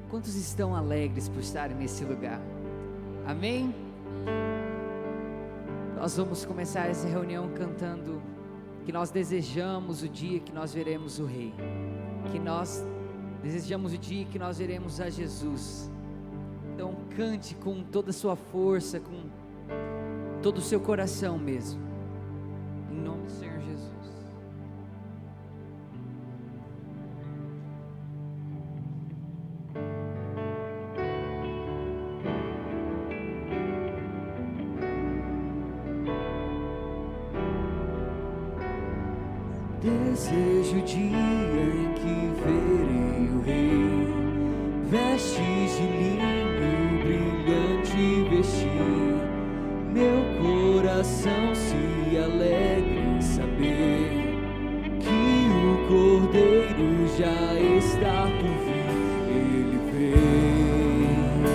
Quantos estão alegres por estarem nesse lugar? Amém? Nós vamos começar essa reunião cantando que nós desejamos o dia que nós veremos o Rei, que nós desejamos o dia que nós veremos a Jesus. Então cante com toda a sua força, com todo o seu coração mesmo, em nome do Senhor Jesus. Desejo o dia em que verei o Rei, vestes de linho brilhante vestir, meu coração se alegra em saber que o Cordeiro já está por vir. Ele vem,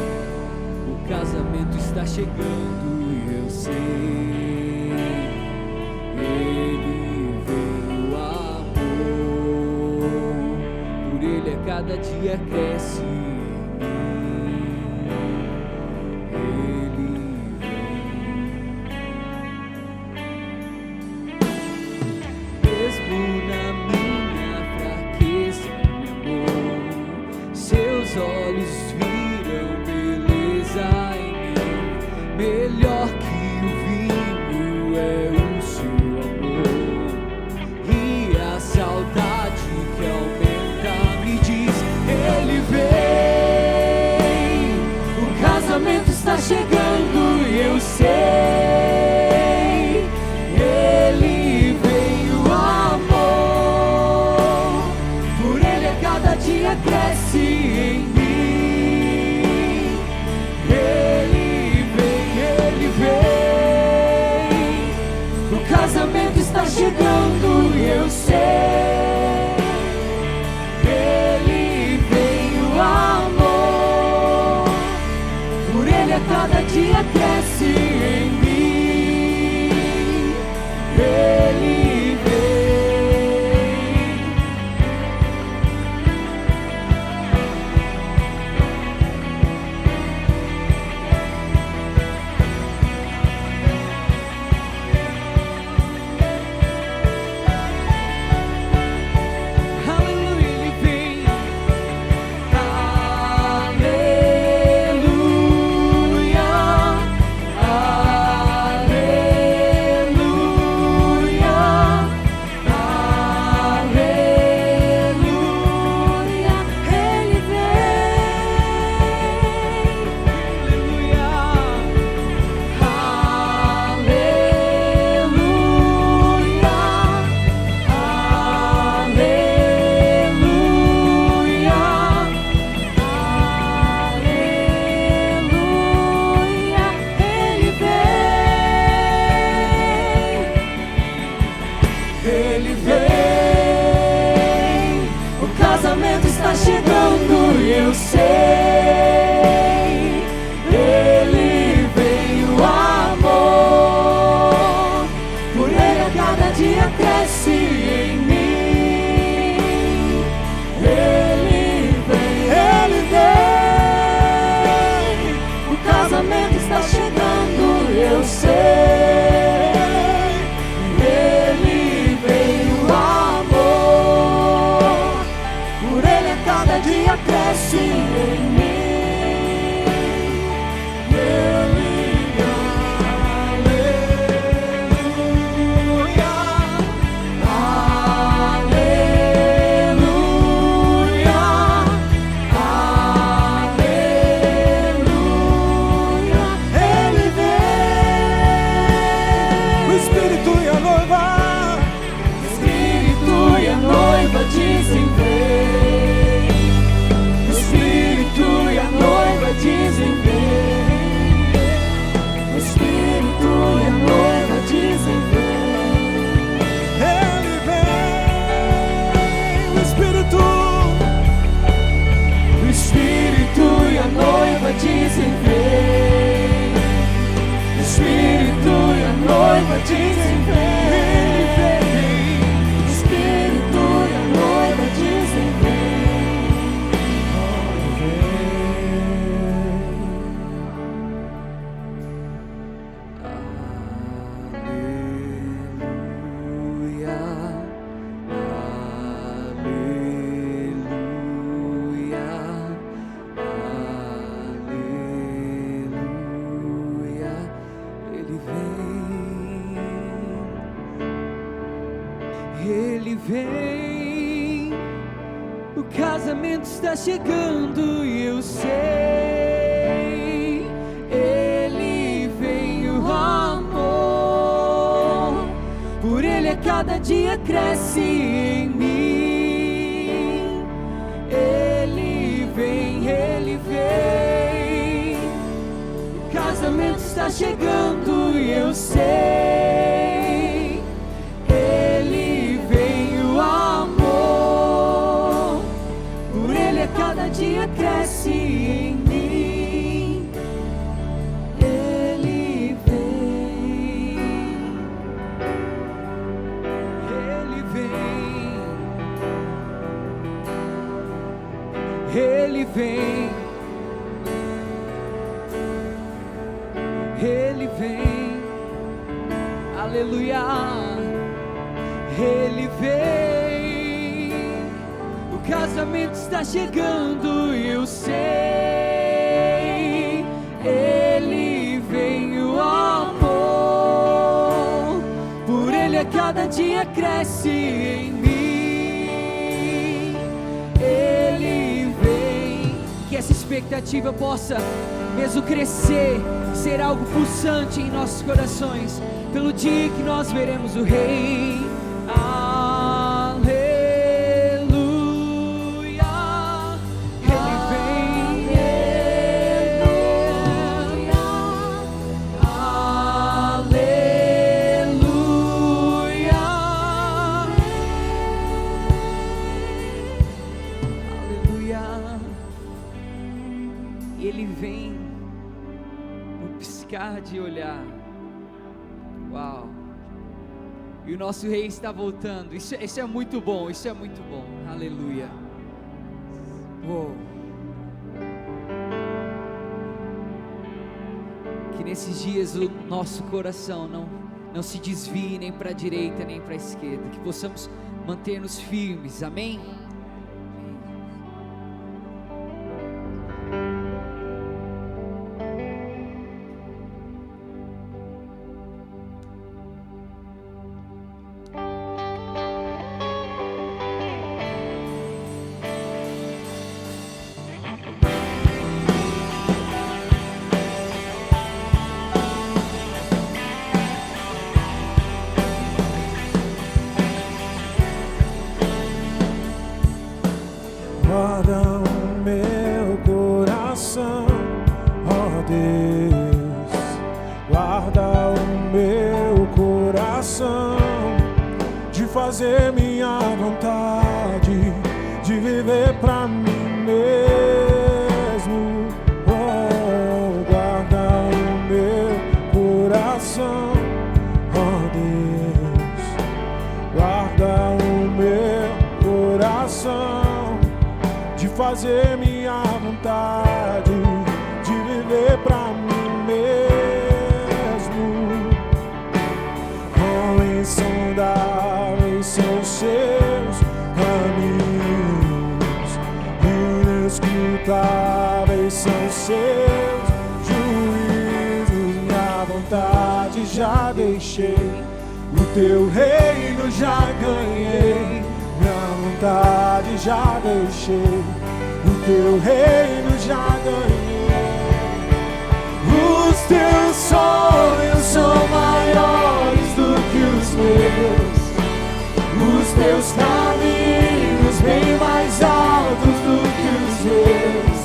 o casamento está chegando e eu sei, Ele cada dia cresce em mim, Ele vem. Mesmo na minha fraqueza, meu amor, seus olhos viram beleza em mim. Melhor que o vinho é o seu amor, e a saudade que aumenta. Ele vem, o casamento está chegando e eu sei, Ele vem, o amor, por Ele a cada dia cresce em mim. Ele vem, o casamento está chegando e eu sei. Cada dia cresce em mim, Ele vem. Aleluia, Ele vem. Ele vem, o casamento está chegando e eu sei, Ele vem, o amor, por Ele a cada dia cresce em mim. Ele vem, o casamento está chegando e eu sei. Cada dia cresce em mim, aleluia, aleluia, aleluia, Ele vem. O Espírito e a noiva, o Espírito e a noiva dizem vem. Dizem vem, o Espírito e a noiva dizem vem. Ele vem, o Espírito e a noiva dizem vem. O Espírito e a noiva dizem vem. O Espírito e a noiva dizem vem. casamento está chegando e eu sei, Ele vem o amor, por Ele a cada dia cresce em mim. Ele vem, Ele vem, o casamento está chegando e eu sei, Ele vem o amor, por Ele a cada dia cresce em mim. Ele vem, Ele vem, Ele vem, Ele vem, aleluia, Ele vem, o casamento está chegando e eu sei, Ele vem o amor, por Ele a cada dia cresce em mim. Ele vem, que essa expectativa possa mesmo crescer, ser algo pulsante em nossos corações, pelo dia que nós veremos o Rei. Aleluia, Ele vem, aleluia, aleluia. Ele vem no piscar de olhar. Uau! E o nosso Rei está voltando. Isso é muito bom, isso é muito bom. Aleluia. Uou. Que nesses dias o nosso coração não se desvie nem para a direita nem para a esquerda. Que possamos manter-nos firmes. Amém? Guarda o meu coração, ó Deus, guarda o meu coração, de fazer minha vontade, de viver pra mim mesmo. Oh, guarda o meu coração, ó Deus, guarda o meu coração, de fazer minha vontade, de viver pra mim mesmo. Quão insondáveis são seus caminhos, inescrutáveis são seus juízos. Minha vontade já deixei, o teu reino já ganhei. Minha vontade já deixei, o teu reino já ganhei. Os teus sonhos são maiores do que os meus, os teus caminhos bem mais altos do que os meus.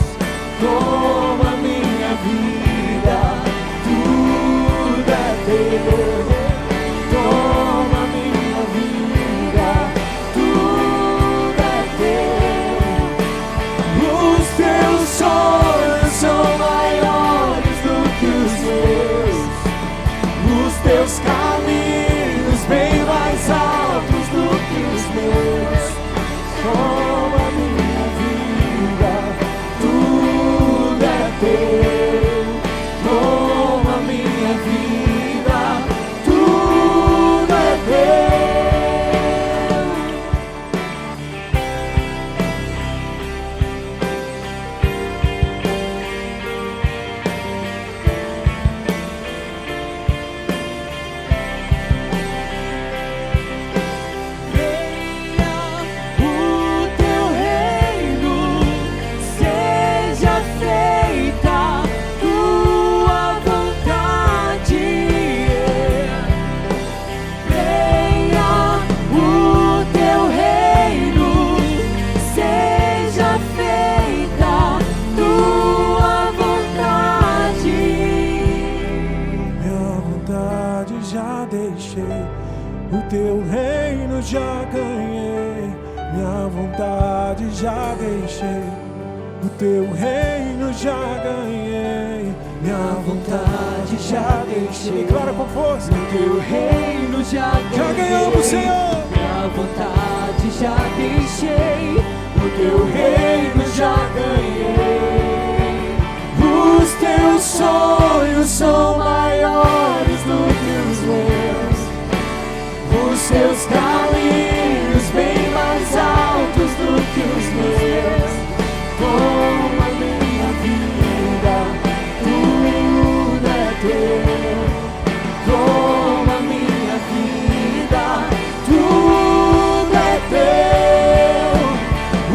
Toma minha vida, tudo é teu. Toma minha vida, tudo é teu. Os teus sonhos vontade já deixei, o teu reino já ganhei. Minha vontade já deixei. Declara com força: o teu reino já ganhei. Já ganhamos, Senhor. Minha vontade já deixei, o teu reino já ganhei. Os teus sonhos são maiores do que os meus, os teus caminhos bem mais altos do que os meus. Como a minha vida, tudo é teu. Como a minha vida, tudo é teu.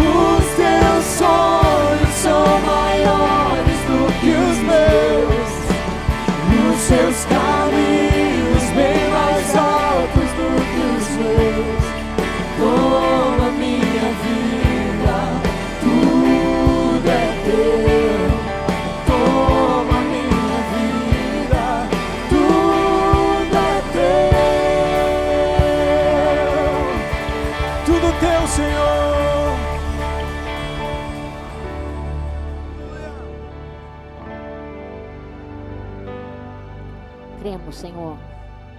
Os teus sonhos são maiores do que os meus, os seus caminhos bem mais altos do que os meus. Toma minha vida, tudo é teu. Toma minha vida, tudo é teu. Tudo teu, Senhor. Cremos, Senhor,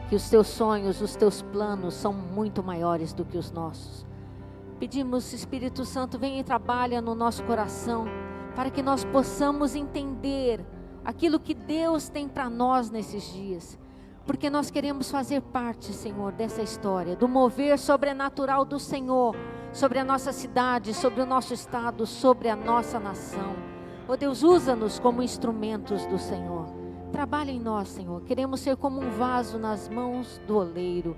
que os teus sonhos, os teus planos são muito maiores do que os nossos. Pedimos, Espírito Santo, venha e trabalha no nosso coração, para que nós possamos entender aquilo que Deus tem para nós nesses dias, porque nós queremos fazer parte, Senhor, dessa história, do mover sobrenatural do Senhor, sobre a nossa cidade, sobre o nosso estado, sobre a nossa nação. Oh Deus, usa-nos como instrumentos do Senhor. Trabalha em nós, Senhor. Queremos ser como um vaso nas mãos do oleiro.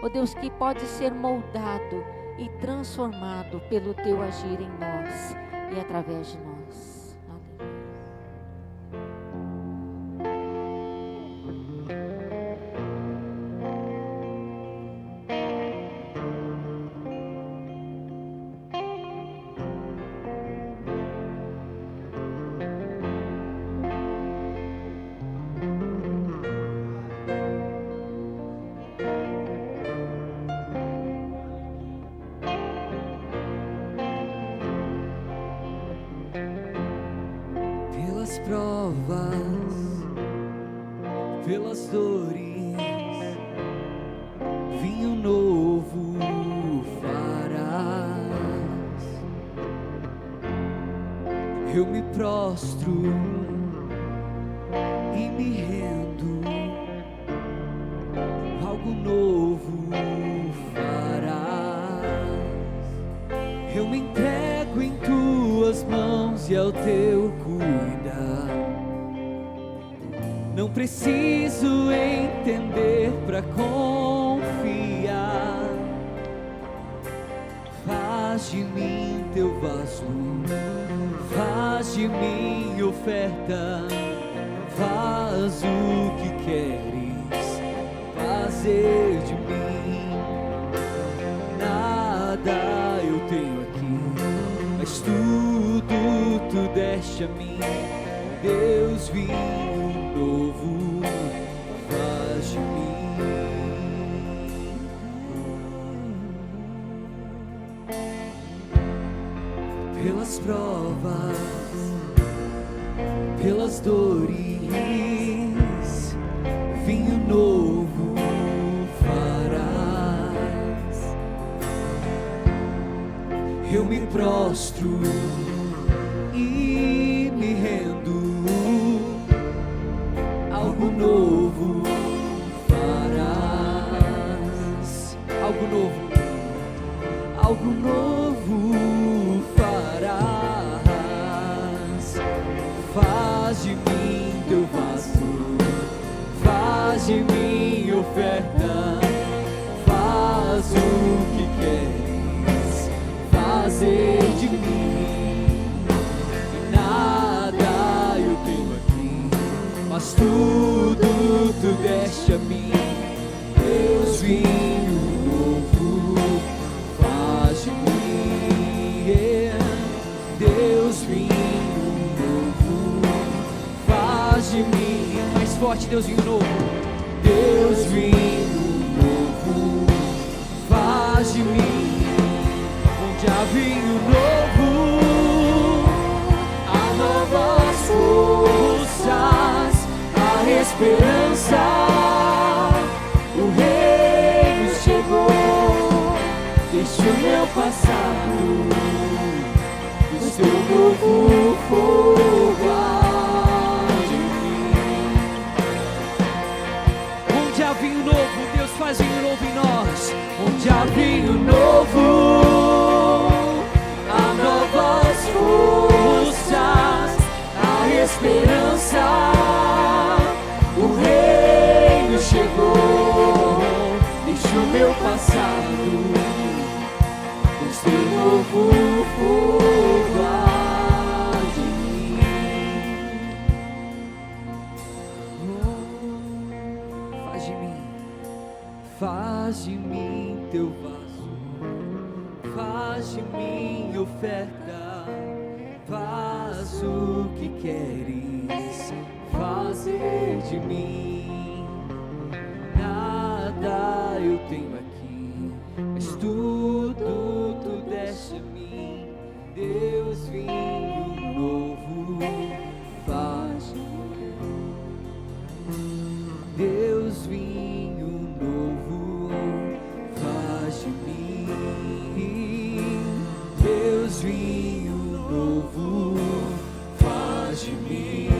Oh Deus, que pode ser moldado e transformado pelo teu agir em nós e através de nós. Provas, pelas dores, vinho novo farás. Eu me prostro e me rendo, algo novo farás. Eu me entrego em tuas mãos e ao teu cuidar. Não preciso entender para confiar. Faz de mim teu vaso, faz de mim oferta, faz o que queres fazer de mim. Nada eu tenho aqui, mas tudo tu deste a mim. Deus, vinho novo faz de mim. Pelas provas, pelas dores, vinho novo farás. Eu me prostro e me rendo, algo novo farás. Algo novo, algo novo farás. Faz de mim teu vaso, faz de mim oferta, faz o que queres fazer de mim. Nada eu tenho aqui, mas tudo tu deste a mim. Deus, vinho novo faz de mim. Deus, vinho novo faz de mim. Mais forte, Deus, vinho novo. Deus, vinho novo faz de mim. Onde há vinho novo, novo fogo há de mim. Onde há vinho novo, Deus faz vinho novo em nós. Onde há vinho novo, há novas forças, há esperança. O reino chegou, deixa o meu passado, pois teu novo fogo há de mim. Oh, faz de mim teu vaso, faz de mim oferta, faz o que queres fazer de mim. Nada eu tenho aqui, mas tudo tu deste a mim. Deus, vinho novo faz de mim. Deus, vinho novo faz de mim. Deus, vinho novo faz de mim.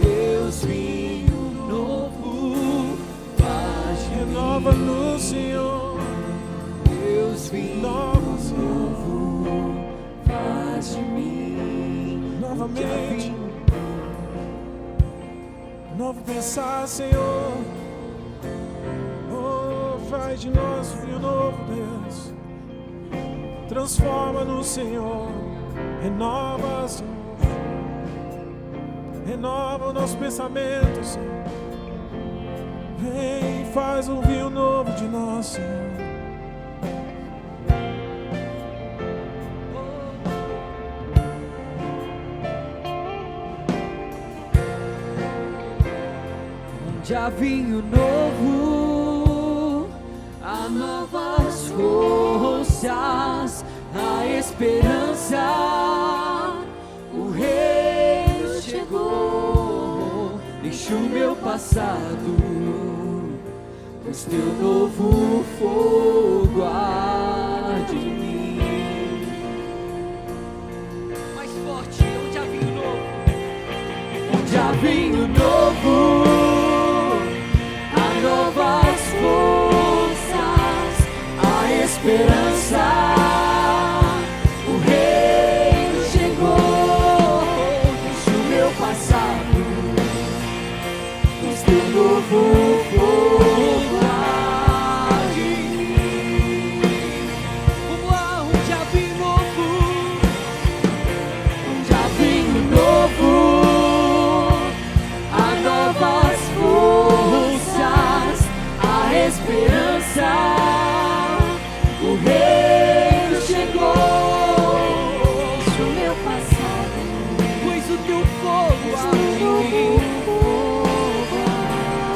Deus, vinho novo faz de mim. Renova no Senhor. Deus, vinho novo faz de mim. Novamente. Novo pensar, Senhor. Oh, faz de nós vinho novo, Deus. Transforma-nos, Senhor. Renova, Senhor. Renova o nosso pensamento, Senhor. Vem e faz um vinho novo de nós, Senhor. Onde há vinho novo, há novas forças, há esperança. O reino chegou, deixa o meu passado, pois teu novo fogo há de mim. Mais forte, onde há vinho novo, onde há vinho novo, novas forças, a esperança. O reino chegou, deixa o meu passado, pois teu novo fogo há de mim. Vamos lá, onde há vinho novo, onde há vinho novo, há novas forças, esperança. O reino chegou, deixa o meu passado, pois o teu fogo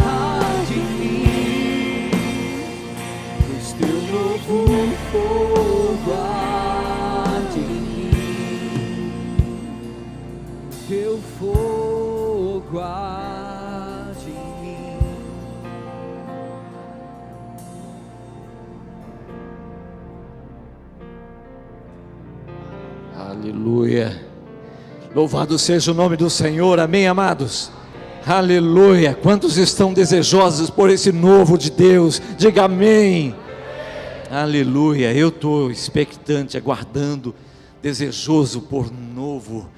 há de mim, pois teu novo fogo há de mim, teu fogo há de mim. Aleluia, louvado seja o nome do Senhor, amém, amados? Aleluia, quantos estão desejosos por esse novo de Deus? Diga amém. Aleluia, eu estou expectante, aguardando, desejoso por novo,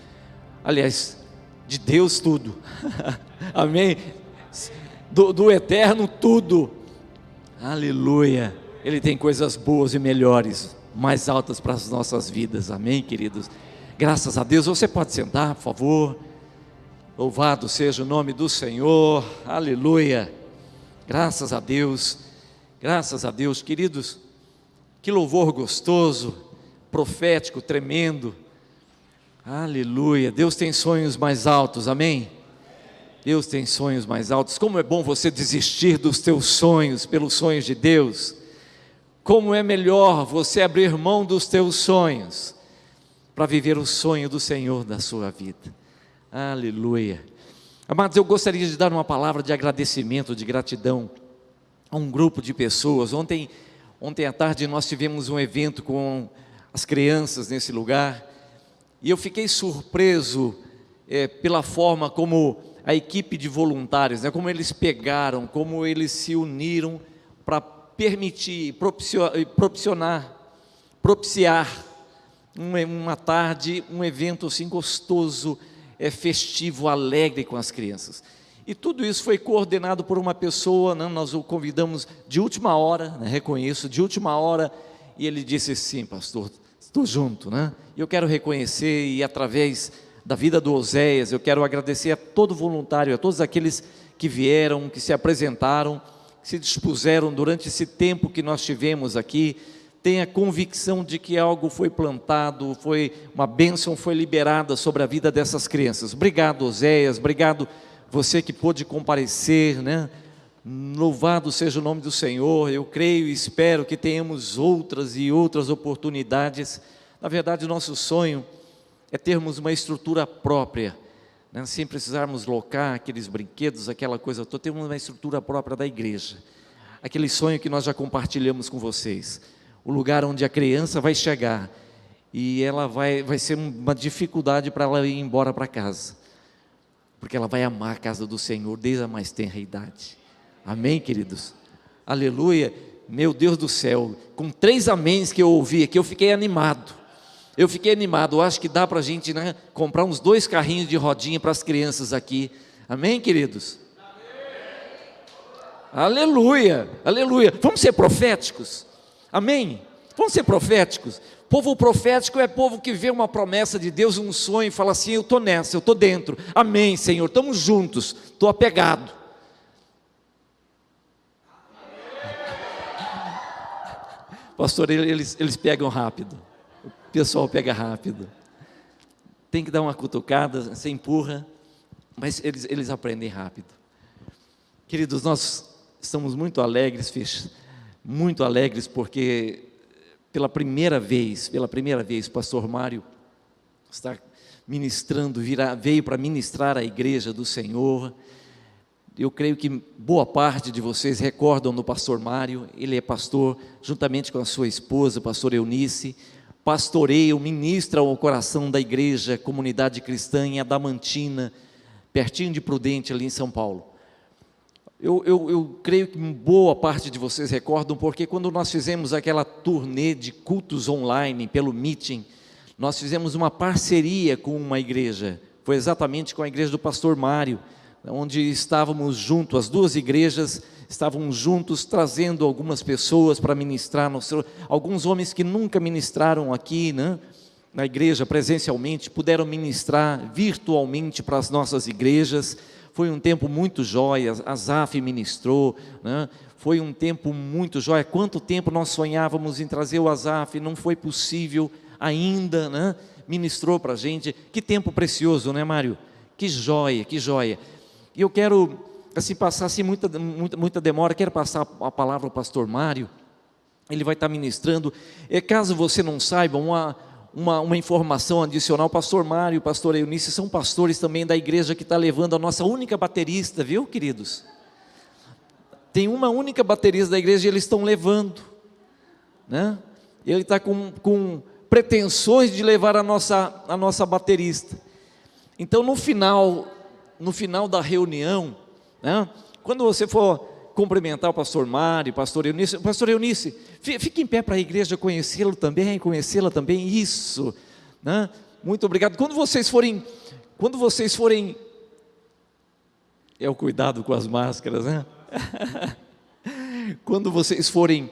aliás, de Deus tudo, amém, do eterno tudo, aleluia, Ele tem coisas boas e melhores, mais altas para as nossas vidas, amém, queridos? Graças a Deus. Você pode sentar, por favor. Louvado seja o nome do Senhor, aleluia, graças a Deus, queridos. Que louvor gostoso, profético, tremendo, aleluia. Deus tem sonhos mais altos, amém? Deus tem sonhos mais altos. Como é bom você desistir dos teus sonhos pelos sonhos de Deus. Como é melhor você abrir mão dos teus sonhos para viver o sonho do Senhor da sua vida, aleluia. Amados, eu gostaria de dar uma palavra de agradecimento, de gratidão a um grupo de pessoas. Ontem à tarde nós tivemos um evento com as crianças nesse lugar, E eu fiquei surpreso pela forma como a equipe de voluntários, né, como eles pegaram, como eles se uniram para permitir, propiciar uma tarde, um evento assim gostoso, festivo, alegre com as crianças. E tudo isso foi coordenado por uma pessoa, né, nós o convidamos de última hora, né, reconheço, de última hora, e ele disse: sim, pastor, estou junto, né? Eu quero reconhecer, e através da vida do Oséias, eu quero agradecer a todo voluntário, a todos aqueles que vieram, que se apresentaram, que se dispuseram durante esse tempo que nós tivemos aqui. Tenha convicção de que algo foi plantado, foi uma bênção, foi liberada sobre a vida dessas crianças. Obrigado, Oséias, obrigado você que pôde comparecer, né? Louvado seja o nome do Senhor. Eu creio e espero que tenhamos outras e outras oportunidades. Na verdade, o nosso sonho é termos uma estrutura própria, né? Sem precisarmos locar aqueles brinquedos, aquela coisa toda. Temos uma estrutura própria da igreja, aquele sonho que nós já compartilhamos com vocês, o lugar onde a criança vai chegar e ela vai ser uma dificuldade para ela ir embora para casa, porque ela vai amar a casa do Senhor desde a mais tenra idade. Amém, queridos? Aleluia. Meu Deus do céu, com 3 améns que eu ouvi aqui, eu fiquei animado. Eu acho que dá para a gente, né, comprar uns 2 carrinhos de rodinha para as crianças aqui. Amém, queridos? Amém. Aleluia, aleluia. Vamos ser proféticos? Amém? Vamos ser proféticos? Povo profético é povo que vê uma promessa de Deus, um sonho, e fala assim: eu estou nessa, eu estou dentro. Amém, Senhor, estamos juntos, estou apegado. Pastor, eles pegam rápido. O pessoal pega rápido. Tem que dar uma cutucada, você empurra, mas eles aprendem rápido. Queridos, nós estamos muito alegres, porque pela primeira vez, o pastor Mário está ministrando, veio para ministrar a igreja do Senhor. Eu creio que boa parte de vocês recordam do pastor Mário. Ele é pastor, juntamente com a sua esposa, pastor Eunice, pastoreia, ministra ao coração da igreja, comunidade cristã em Adamantina, pertinho de Prudente, ali em São Paulo. Eu creio que boa parte de vocês recordam, porque quando nós fizemos aquela turnê de cultos online pelo Meeting, nós fizemos uma parceria com uma igreja, foi exatamente com a igreja do pastor Mário, onde estávamos juntos, as 2 igrejas estavam juntos, trazendo algumas pessoas para ministrar, alguns homens que nunca ministraram aqui, né, na igreja presencialmente, puderam ministrar virtualmente para as nossas igrejas. Foi um tempo muito jóia, a Zaf ministrou, né? Foi um tempo muito jóia. Quanto tempo nós sonhávamos em trazer o Azaf, não foi possível ainda, né? Ministrou para a gente. Que tempo precioso, né, Mário? Que jóia, que jóia. E eu quero, assim, passar assim, muita demora, quero passar a palavra ao pastor Mário. Ele vai estar ministrando. Caso você não saiba, uma informação adicional: pastor Mário e pastor Eunice são pastores também da igreja que está levando a nossa única baterista, viu, queridos? Tem uma única baterista da igreja e eles estão levando, né? Ele está com pretensões de levar a nossa baterista. Então, no final da reunião, né, quando você for cumprimentar o pastor Mário, pastor Eunice, fique em pé para a igreja conhecê-la também, isso, né? Muito obrigado. Quando vocês forem, é o cuidado com as máscaras, né? Quando vocês forem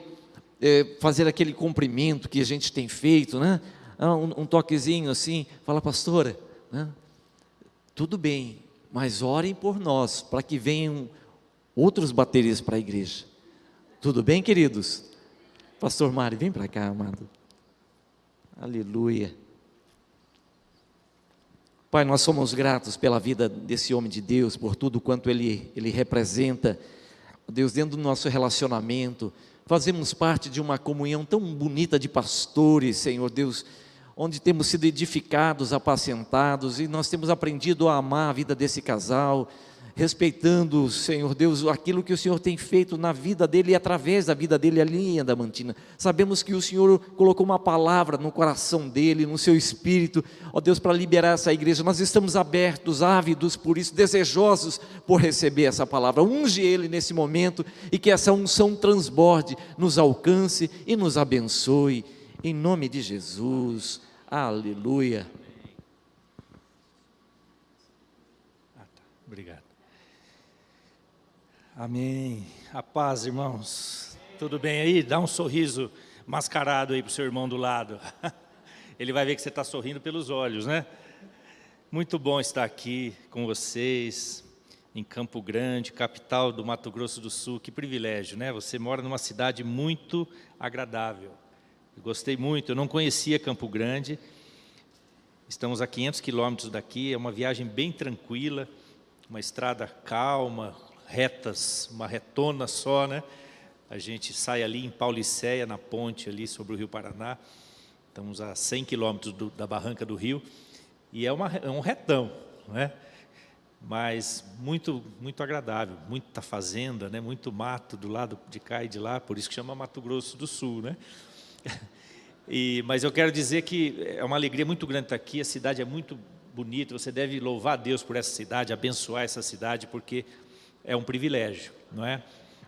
fazer aquele cumprimento que a gente tem feito, né? Um toquezinho assim, fala: pastora, né? Tudo bem, mas orem por nós, para que venham outros baterias para a igreja. Tudo bem, queridos? Pastor Mário, vem para cá, amado. Aleluia. Pai, nós somos gratos pela vida desse homem de Deus, por tudo quanto ele representa, Deus, dentro do nosso relacionamento. Fazemos parte de uma comunhão tão bonita de pastores, Senhor Deus, onde temos sido edificados, apacentados, e nós temos aprendido a amar a vida desse casal, respeitando, Senhor Deus, aquilo que o Senhor tem feito na vida dele e através da vida dele ali em Adamantina. Sabemos que o Senhor colocou uma palavra no coração dele, no seu espírito, ó Deus, para liberar essa igreja. Nós estamos abertos, ávidos por isso, desejosos por receber essa palavra. Unge ele nesse momento e que essa unção transborde, nos alcance e nos abençoe, em nome de Jesus. Aleluia. Obrigado. Amém. A paz, irmãos. Tudo bem aí? Dá um sorriso mascarado aí para o seu irmão do lado. Ele vai ver que você está sorrindo pelos olhos, né? Muito bom estar aqui com vocês, em Campo Grande, capital do Mato Grosso do Sul. Que privilégio, né? Você mora numa cidade muito agradável. Eu gostei muito. Eu não conhecia Campo Grande. Estamos a 500 quilômetros daqui. É uma viagem bem tranquila, uma estrada calma, retas, uma retona só, né? A gente sai ali em Paulicéia, na ponte ali sobre o Rio Paraná. Estamos a 100 quilômetros da barranca do rio. E é um retão, né? Mas muito agradável, muita fazenda, né? Muito mato do lado de cá e de lá, por isso que chama Mato Grosso do Sul, né? Mas eu quero dizer que é uma alegria muito grande estar aqui, a cidade é muito bonita, você deve louvar a Deus por essa cidade, abençoar essa cidade, porque é um privilégio, não é?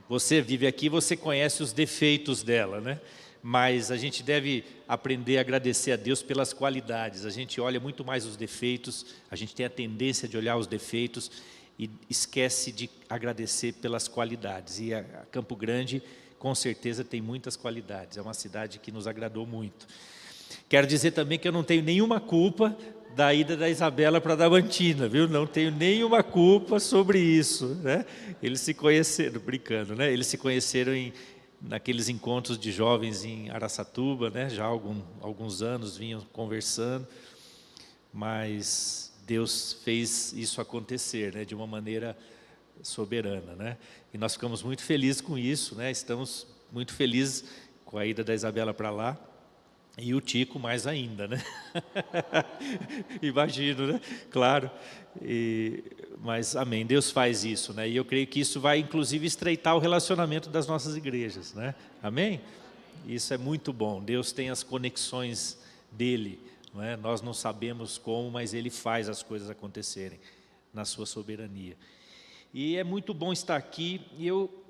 Você vive aqui, você conhece os defeitos dela, né? Mas a gente deve aprender a agradecer a Deus pelas qualidades. A gente olha muito mais os defeitos, a gente tem a tendência de olhar os defeitos e esquece de agradecer pelas qualidades. E a Campo Grande, com certeza, tem muitas qualidades. É uma cidade que nos agradou muito. Quero dizer também que eu não tenho nenhuma culpa da ida da Isabela para Adamantina, viu? Não tenho nenhuma culpa sobre isso, né? Eles se conheceram, brincando, né? Eles se conheceram naqueles encontros de jovens em Araçatuba, né? Já há alguns anos vinham conversando, mas Deus fez isso acontecer, né? De uma maneira soberana, né? E nós ficamos muito felizes com isso, né? Estamos muito felizes com a ida da Isabela para lá. E o Tico mais ainda, né? Imagino, né? Claro. Mas, amém, Deus faz isso, né? E eu creio que isso vai, inclusive, estreitar o relacionamento das nossas igrejas, né? Amém? Isso é muito bom. Deus tem as conexões dele, não é? Nós não sabemos como, mas Ele faz as coisas acontecerem na sua soberania. E é muito bom estar aqui, e eu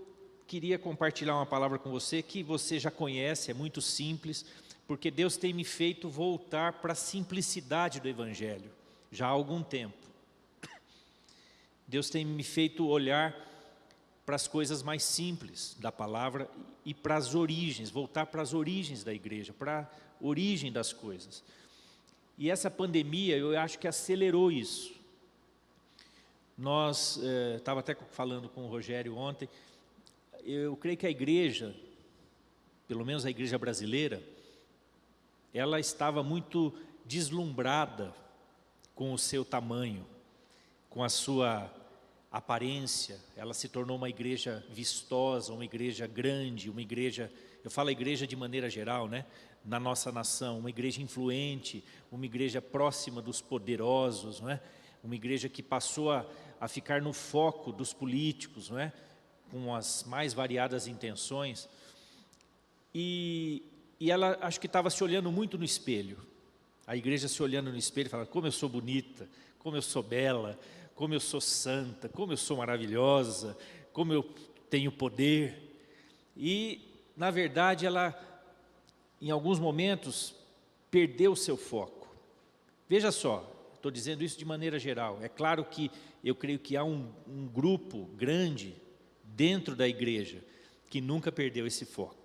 queria compartilhar uma palavra com você que você já conhece, é muito simples, porque Deus tem me feito voltar para a simplicidade do Evangelho, já há algum tempo. Deus tem me feito olhar para as coisas mais simples da palavra e para as origens, voltar para as origens da igreja, para a origem das coisas. E essa pandemia, eu acho que acelerou isso. Nós, estava até falando com o Rogério ontem, eu creio que a igreja, pelo menos a igreja brasileira, ela estava muito deslumbrada com o seu tamanho, com a sua aparência. Ela se tornou uma igreja vistosa, uma igreja grande, uma igreja, eu falo igreja de maneira geral, né? Na nossa nação, uma igreja influente, uma igreja próxima dos poderosos, não é? Uma igreja que passou a ficar no foco dos políticos, não é? Com as mais variadas intenções. E ela, acho que estava se olhando muito no espelho. A igreja se olhando no espelho e falando, como eu sou bonita, como eu sou bela, como eu sou santa, como eu sou maravilhosa, como eu tenho poder. E, na verdade, ela, em alguns momentos, perdeu o seu foco. Veja só, estou dizendo isso de maneira geral. É claro que eu creio que há um grupo grande dentro da igreja que nunca perdeu esse foco.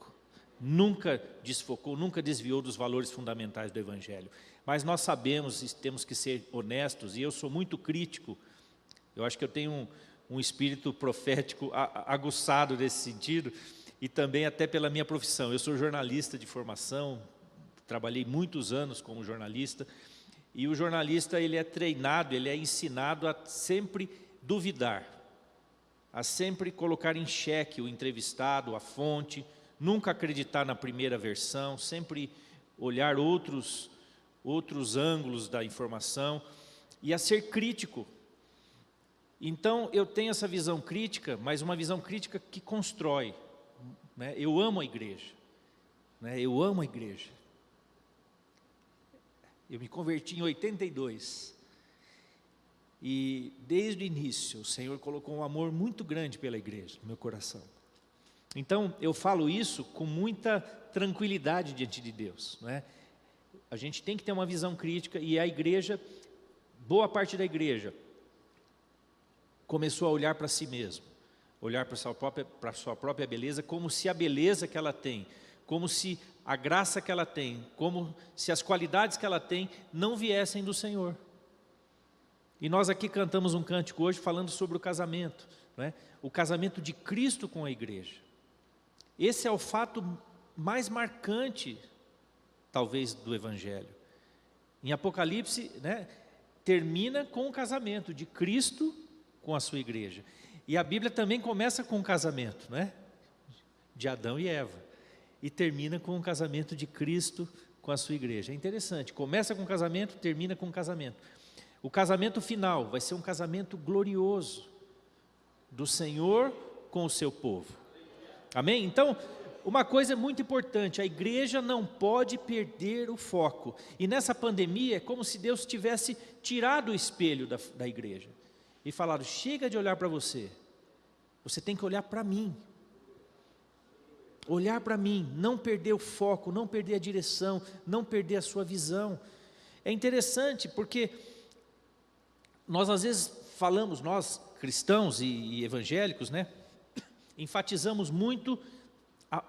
Nunca desfocou, nunca desviou dos valores fundamentais do Evangelho. Mas nós sabemos e temos que ser honestos, e eu sou muito crítico, eu acho que eu tenho um espírito profético aguçado nesse sentido, e também até pela minha profissão. Eu sou jornalista de formação, trabalhei muitos anos como jornalista, e o jornalista ele é treinado, ele é ensinado a sempre duvidar, a sempre colocar em xeque o entrevistado, a fonte, nunca acreditar na primeira versão, sempre olhar outros ângulos da informação e a ser crítico. Então, eu tenho essa visão crítica, mas uma visão crítica que constrói, né? Eu amo a igreja, né? Eu amo a igreja. Eu me converti em 82, e desde o início o Senhor colocou um amor muito grande pela igreja no meu coração. Então, eu falo isso com muita tranquilidade diante de Deus, não é? A gente tem que ter uma visão crítica, e a igreja, boa parte da igreja, começou a olhar para si mesmo, olhar para a sua própria beleza, como se a beleza que ela tem, como se a graça que ela tem, como se as qualidades que ela tem não viessem do Senhor. E nós aqui cantamos um cântico hoje falando sobre o casamento, não é? O casamento de Cristo com a igreja. Esse é o fato mais marcante, talvez, do Evangelho. Em Apocalipse, né, termina com o casamento de Cristo com a sua igreja. E a Bíblia também começa com o casamento, né, de Adão e Eva, e termina com o casamento de Cristo com a sua igreja. É interessante, começa com o casamento, termina com o casamento. O casamento final vai ser um casamento glorioso do Senhor com o seu povo. Amém? Então, uma coisa muito importante, a igreja não pode perder o foco. E nessa pandemia é como se Deus tivesse tirado o espelho da igreja e falado: chega de olhar para você, você tem que olhar para mim. Olhar para mim, não perder o foco, não perder a direção, não perder a sua visão. É interessante porque nós às vezes falamos, nós cristãos e evangélicos, né, enfatizamos muito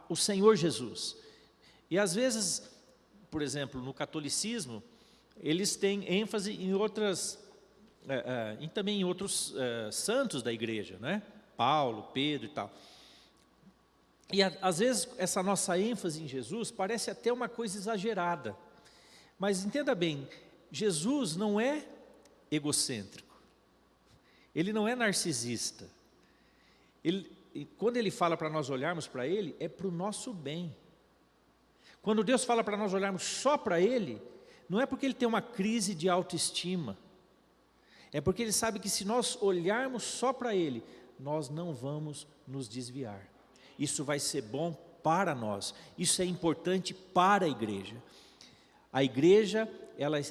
o Senhor Jesus. E às vezes, por exemplo, no catolicismo, eles têm ênfase em outras, e também em outros santos da igreja, né? Paulo, Pedro e tal. E às vezes essa nossa ênfase em Jesus parece até uma coisa exagerada. Mas entenda bem, Jesus não é egocêntrico, Ele não é narcisista. Quando Ele fala para nós olharmos para Ele, é para o nosso bem. Quando Deus fala para nós olharmos só para Ele, não é porque Ele tem uma crise de autoestima, é porque Ele sabe que se nós olharmos só para Ele, nós não vamos nos desviar. Isso vai ser bom para nós, isso é importante para a igreja. A igreja,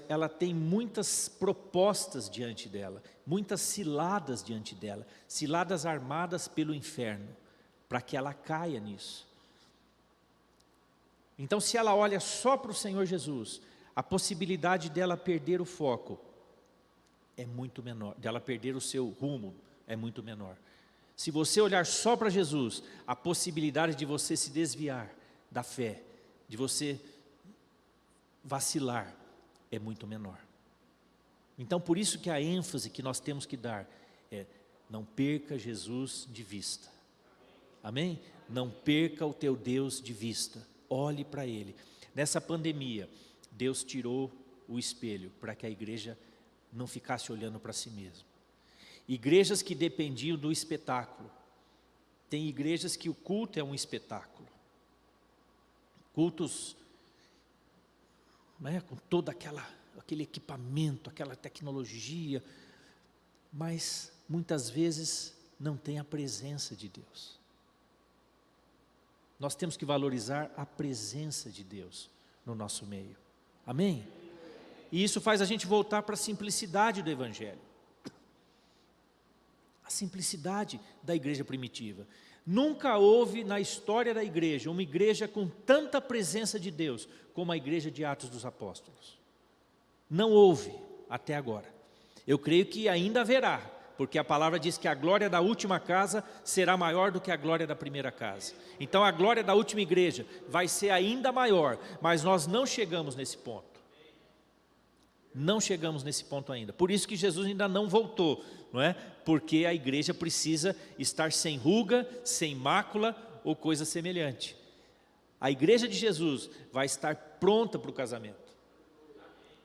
ela tem muitas propostas diante dela, muitas ciladas diante dela, ciladas armadas pelo inferno, para que ela caia nisso. Então, se ela olha só para o Senhor Jesus, a possibilidade dela perder o foco é muito menor, dela perder o seu rumo é muito menor. Se você olhar só para Jesus, a possibilidade de você se desviar da fé, de você vacilar, é muito menor. Então, por isso que a ênfase que nós temos que dar é: não perca Jesus de vista. Amém? Não perca o teu Deus de vista. Olhe para Ele. Nessa pandemia, Deus tirou o espelho para que a igreja não ficasse olhando para si mesma. Igrejas que dependiam do espetáculo. Tem igrejas que o culto é um espetáculo. Cultos, né, com todo aquele equipamento, aquela tecnologia, mas muitas vezes não tem a presença de Deus. Nós temos que valorizar a presença de Deus no nosso meio. Amém? E isso faz a gente voltar para a simplicidade do Evangelho. A simplicidade da igreja primitiva. Nunca houve na história da igreja uma igreja com tanta presença de Deus como a igreja de Atos dos Apóstolos. Não houve até agora. Eu creio que ainda haverá, porque a palavra diz que a glória da última casa será maior do que a glória da primeira casa. Então a glória da última igreja vai ser ainda maior, mas nós não chegamos nesse ponto. Não chegamos nesse ponto ainda. Por isso que Jesus ainda não voltou, não é? Porque a igreja precisa estar sem ruga, sem mácula ou coisa semelhante. A igreja de Jesus vai estar pronta para o casamento.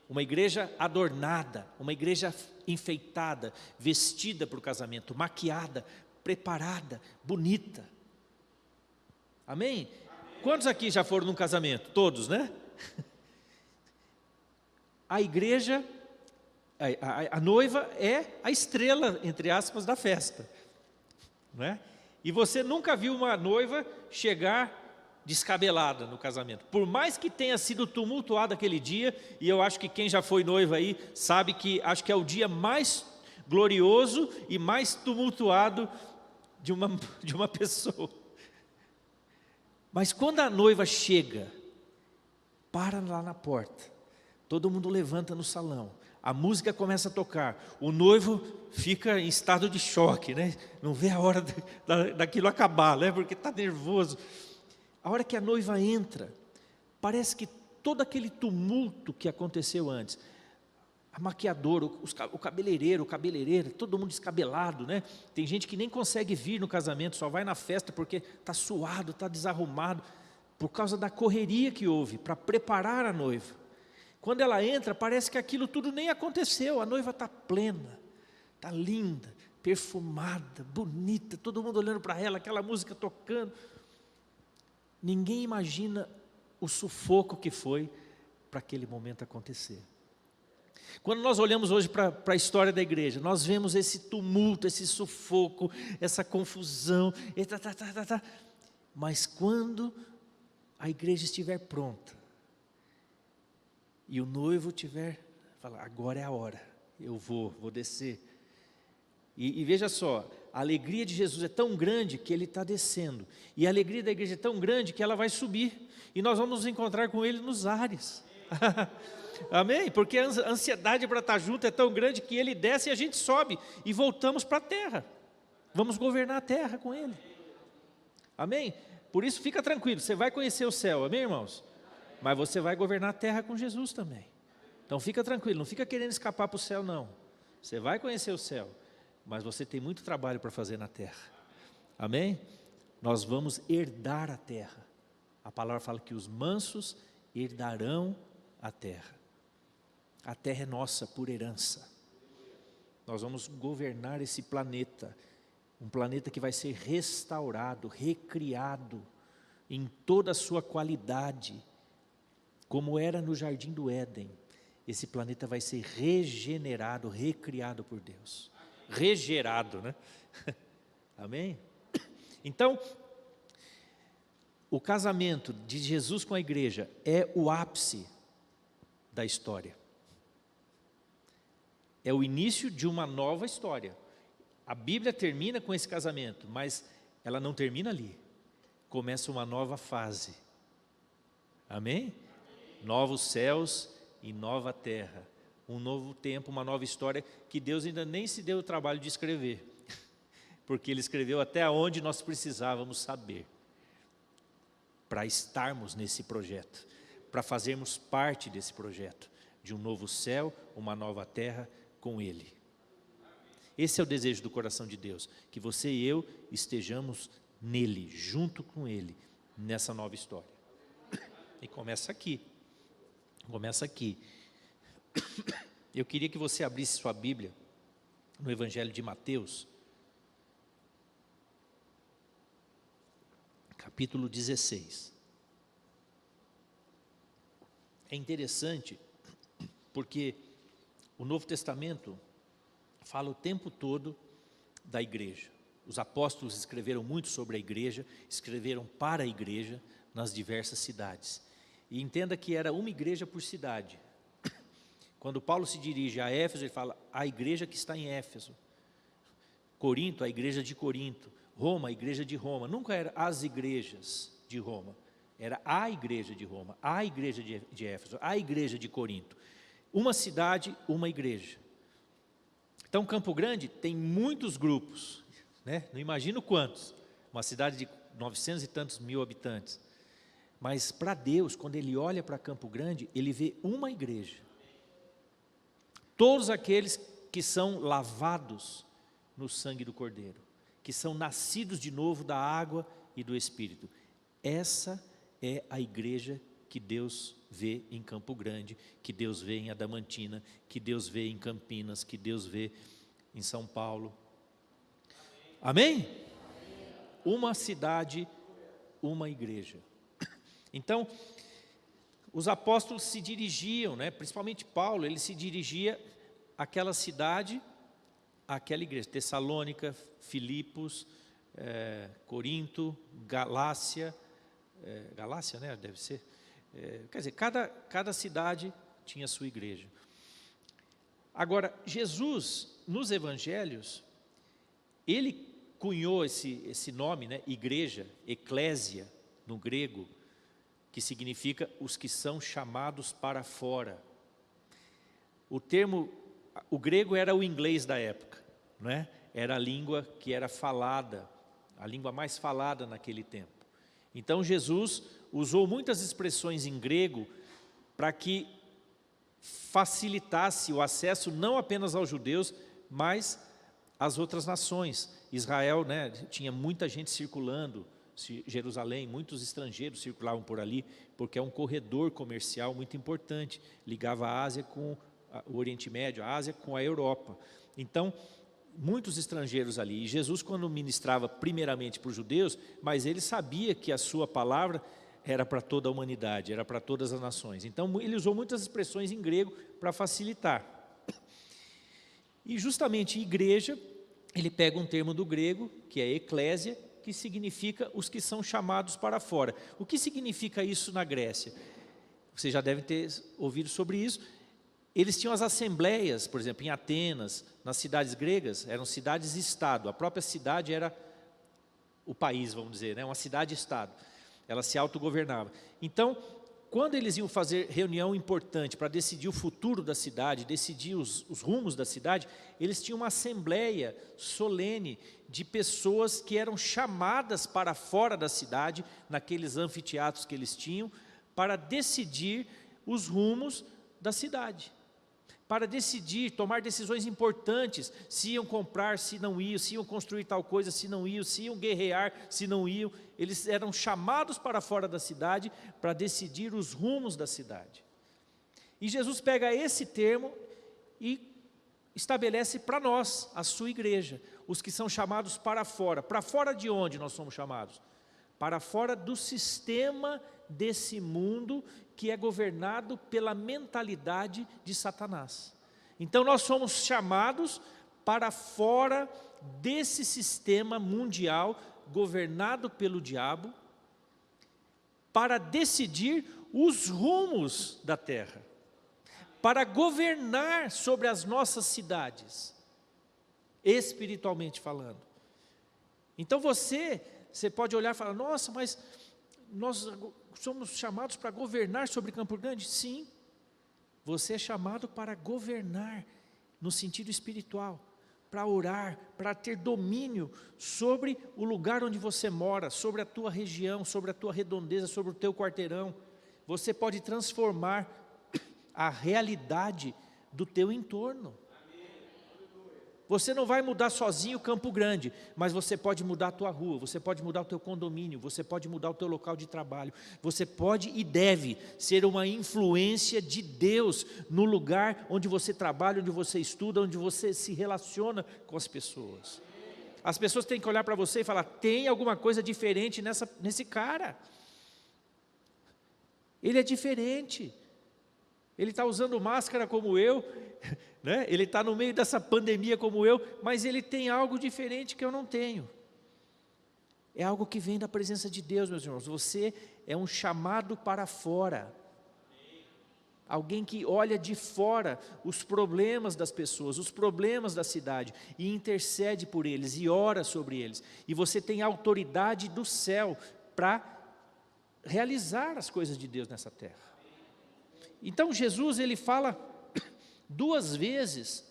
Uma igreja adornada, uma igreja enfeitada, vestida para o casamento, maquiada, preparada, bonita. Amém? Quantos aqui já foram num casamento? Todos, né? A igreja a noiva é a estrela, entre aspas, da festa, não é? E você nunca viu uma noiva chegar descabelada no casamento. Por mais que tenha sido tumultuado aquele dia, e eu acho que quem já foi noiva aí sabe que acho que é o dia mais glorioso e mais tumultuado de uma pessoa. Mas quando a noiva chega, para lá na porta, todo mundo levanta no salão, a música começa a tocar, o noivo fica em estado de choque, né? Não vê a hora daquilo acabar, né? Porque está nervoso. A hora que a noiva entra, parece que todo aquele tumulto que aconteceu antes, a maquiadora, o cabeleireiro, todo mundo descabelado, né? Tem gente que nem consegue vir no casamento, só vai na festa porque está suado, está desarrumado, por causa da correria que houve para preparar a noiva. Quando ela entra, parece que aquilo tudo nem aconteceu, a noiva está plena, está linda, perfumada, bonita, todo mundo olhando para ela, aquela música tocando. Ninguém imagina o sufoco que foi para aquele momento acontecer. Quando nós olhamos hoje para a história da igreja, nós vemos esse tumulto, esse sufoco, essa confusão, mas quando a igreja estiver pronta, e o noivo falar, agora é a hora, eu vou descer. E veja só, a alegria de Jesus é tão grande que Ele está descendo. E a alegria da igreja é tão grande que ela vai subir. E nós vamos nos encontrar com Ele nos ares. Amém? Porque a ansiedade para estar junto é tão grande que Ele desce e a gente sobe. E voltamos para a terra. Vamos governar a terra com Ele. Amém? Por isso fica tranquilo, você vai conhecer o céu, amém, irmãos? Mas você vai governar a terra com Jesus também. Então fica tranquilo, não fica querendo escapar para o céu não. Você vai conhecer o céu, mas você tem muito trabalho para fazer na terra. Amém? Nós vamos herdar a terra. A palavra fala que os mansos herdarão a terra. A terra é nossa por herança. Nós vamos governar esse planeta. Um planeta que vai ser restaurado, recriado em toda a sua qualidade, como era no Jardim do Éden. Esse planeta vai ser regenerado, recriado por Deus. Regerado, né? Amém? Então, o casamento de Jesus com a igreja é o ápice da história. É o início de uma nova história. A Bíblia termina com esse casamento, mas ela não termina ali. Começa uma nova fase. Amém? Novos céus e nova terra. Um novo tempo, uma nova história que Deus ainda nem se deu o trabalho de escrever. Porque Ele escreveu até onde nós precisávamos saber. Para estarmos nesse projeto. Para fazermos parte desse projeto. De um novo céu, uma nova terra com Ele. Esse é o desejo do coração de Deus, que você e eu estejamos nele, junto com Ele, nessa nova história. E começa aqui, Eu queria que você abrisse sua Bíblia no Evangelho de Mateus, capítulo 16. É interessante, porque o Novo Testamento fala o tempo todo da igreja. Os apóstolos escreveram muito sobre a igreja, escreveram para a igreja nas diversas cidades. E entenda que era uma igreja por cidade. Quando Paulo se dirige a Éfeso, ele fala a igreja que está em Éfeso. Corinto, a igreja de Corinto. Roma, a igreja de Roma. Nunca era as igrejas de Roma. Era a igreja de Roma, a igreja de Éfeso, a igreja de Corinto. Uma cidade, uma igreja. Então, Campo Grande tem muitos grupos, né? Não imagino quantos, uma cidade de 900 e tantos mil habitantes. Mas para Deus, quando Ele olha para Campo Grande, Ele vê uma igreja. Todos aqueles que são lavados no sangue do Cordeiro, que são nascidos de novo da água e do Espírito. Essa é a igreja que Deus vê em Campo Grande, que Deus vê em Adamantina, que Deus vê em Campinas, que Deus vê em São Paulo. Amém? Uma cidade, uma igreja. Então, os apóstolos se dirigiam, né, principalmente Paulo, ele se dirigia aquela cidade, aquela igreja, Tessalônica, Filipos, Corinto, Galácia, Galácia, né, deve ser, quer dizer, cada cidade tinha a sua igreja. Agora, Jesus, nos evangelhos, ele cunhou esse nome, né, igreja, eclésia, no grego, que significa os que são chamados para fora. O grego era o inglês da época, né? Era a língua que era falada, a língua mais falada naquele tempo. Então Jesus usou muitas expressões em grego para que facilitasse o acesso não apenas aos judeus, mas às outras nações. Israel, né, tinha muita gente circulando, Jerusalém, muitos estrangeiros circulavam por ali, porque é um corredor comercial muito importante, ligava a Ásia com o Oriente Médio, a Ásia com a Europa. Então, muitos estrangeiros ali, e Jesus, quando ministrava primeiramente para os judeus, mas ele sabia que a sua palavra era para toda a humanidade, era para todas as nações. Então ele usou muitas expressões em grego para facilitar. E justamente igreja, ele pega um termo do grego, que é eclésia, que significa os que são chamados para fora. O que significa isso na Grécia? Você já deve ter ouvido sobre isso. Eles tinham as assembleias, por exemplo, em Atenas, nas cidades gregas, eram cidades-estado. A própria cidade era o país, vamos dizer, né? Uma cidade-estado. Ela se autogovernava. Então, quando eles iam fazer reunião importante para decidir o futuro da cidade, decidir os rumos da cidade, eles tinham uma assembleia solene de pessoas que eram chamadas para fora da cidade, naqueles anfiteatros que eles tinham, para decidir os rumos da cidade. Para decidir, tomar decisões importantes, se iam comprar, se não iam, se iam construir tal coisa, se não iam, se iam guerrear, se não iam. Eles eram chamados para fora da cidade para decidir os rumos da cidade. E Jesus pega esse termo e estabelece para nós, a sua igreja, os que são chamados para fora. Para fora de onde nós somos chamados? Para fora do sistema desse mundo que é governado pela mentalidade de Satanás. Então nós somos chamados para fora desse sistema mundial governado pelo diabo, para decidir os rumos da terra, para governar sobre as nossas cidades, espiritualmente falando. Então você pode olhar e falar, nossa, mas nós somos chamados para governar sobre Campo Grande? Sim, você é chamado para governar no sentido espiritual, para orar, para ter domínio sobre o lugar onde você mora, sobre a tua região, sobre a tua redondeza, sobre o teu quarteirão. Você pode transformar a realidade do teu entorno. Você não vai mudar sozinho Campo Grande, mas você pode mudar a tua rua, você pode mudar o teu condomínio, você pode mudar o teu local de trabalho, você pode e deve ser uma influência de Deus no lugar onde você trabalha, onde você estuda, onde você se relaciona com as pessoas. As pessoas têm que olhar para você e falar, tem alguma coisa diferente nesse cara. Ele é diferente. Ele está usando máscara como eu, né? Ele está no meio dessa pandemia como eu, mas ele tem algo diferente que eu não tenho. É algo que vem da presença de Deus, meus irmãos. Você é um chamado para fora. Alguém que olha de fora os problemas das pessoas, os problemas da cidade, e intercede por eles, e ora sobre eles. E você tem a autoridade do céu para realizar as coisas de Deus nessa terra. Então Jesus, ele fala 2 vezes,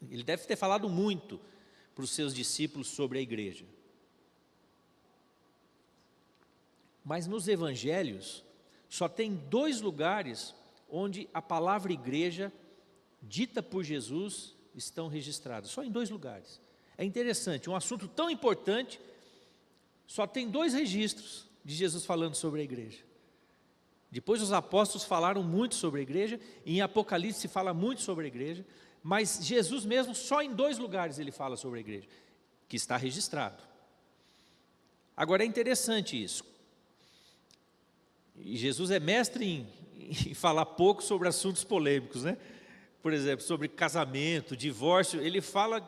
ele deve ter falado muito para os seus discípulos sobre a igreja. Mas nos evangelhos, só tem 2 lugares onde a palavra igreja, dita por Jesus, estão registradas. Só em 2 lugares. É interessante, um assunto tão importante, só tem 2 registros de Jesus falando sobre a igreja. Depois os apóstolos falaram muito sobre a igreja, e em Apocalipse se fala muito sobre a igreja, mas Jesus mesmo, só em 2 lugares ele fala sobre a igreja, que está registrado. Agora é interessante isso, e Jesus é mestre em falar pouco sobre assuntos polêmicos, né? por exemplo, sobre casamento, divórcio, ele fala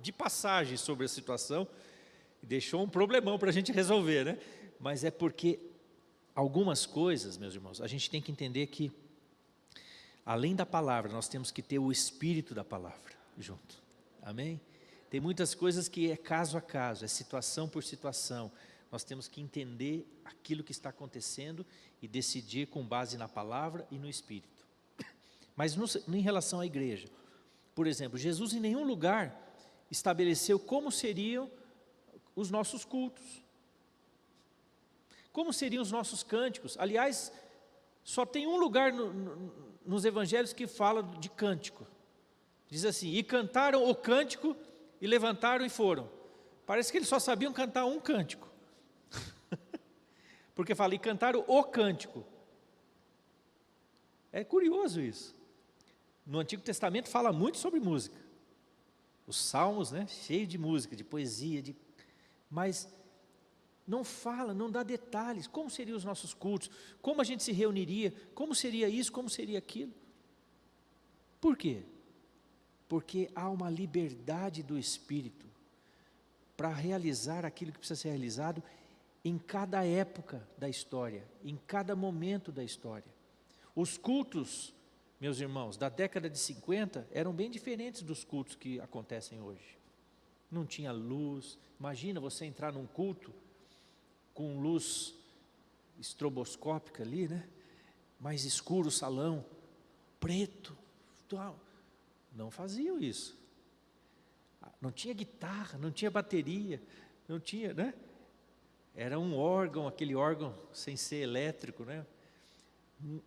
de passagem sobre a situação, e deixou um problemão para a gente resolver, né? Mas é porque algumas coisas, meus irmãos, a gente tem que entender que, além da palavra, nós temos que ter o espírito da palavra junto, amém? Tem muitas coisas que é caso a caso, é situação por situação. Nós temos que entender aquilo que está acontecendo e decidir com base na palavra e no Espírito. Mas em relação à igreja, por exemplo, Jesus em nenhum lugar estabeleceu como seriam os nossos cultos, como seriam os nossos cânticos. Aliás, só tem um lugar nos evangelhos que fala de cântico. Diz assim, e cantaram o cântico e levantaram e foram. Parece que eles só sabiam cantar um cântico. Porque fala, e cantaram o cântico. É curioso isso. No Antigo Testamento fala muito sobre música. Os salmos, né, cheio de música, de poesia, mas não fala, não dá detalhes. Como seriam os nossos cultos? Como a gente se reuniria? Como seria isso? Como seria aquilo? Por quê? Porque há uma liberdade do Espírito para realizar aquilo que precisa ser realizado em cada época da história, em cada momento da história. Os cultos, meus irmãos, da década de 50 eram bem diferentes dos cultos que acontecem hoje. Não tinha luz. Imagina você entrar num culto com luz estroboscópica ali, né? Mais escuro o salão, preto, tal. Não faziam isso. Não tinha guitarra, não tinha bateria, não tinha, né? Era um órgão, aquele órgão sem ser elétrico, né?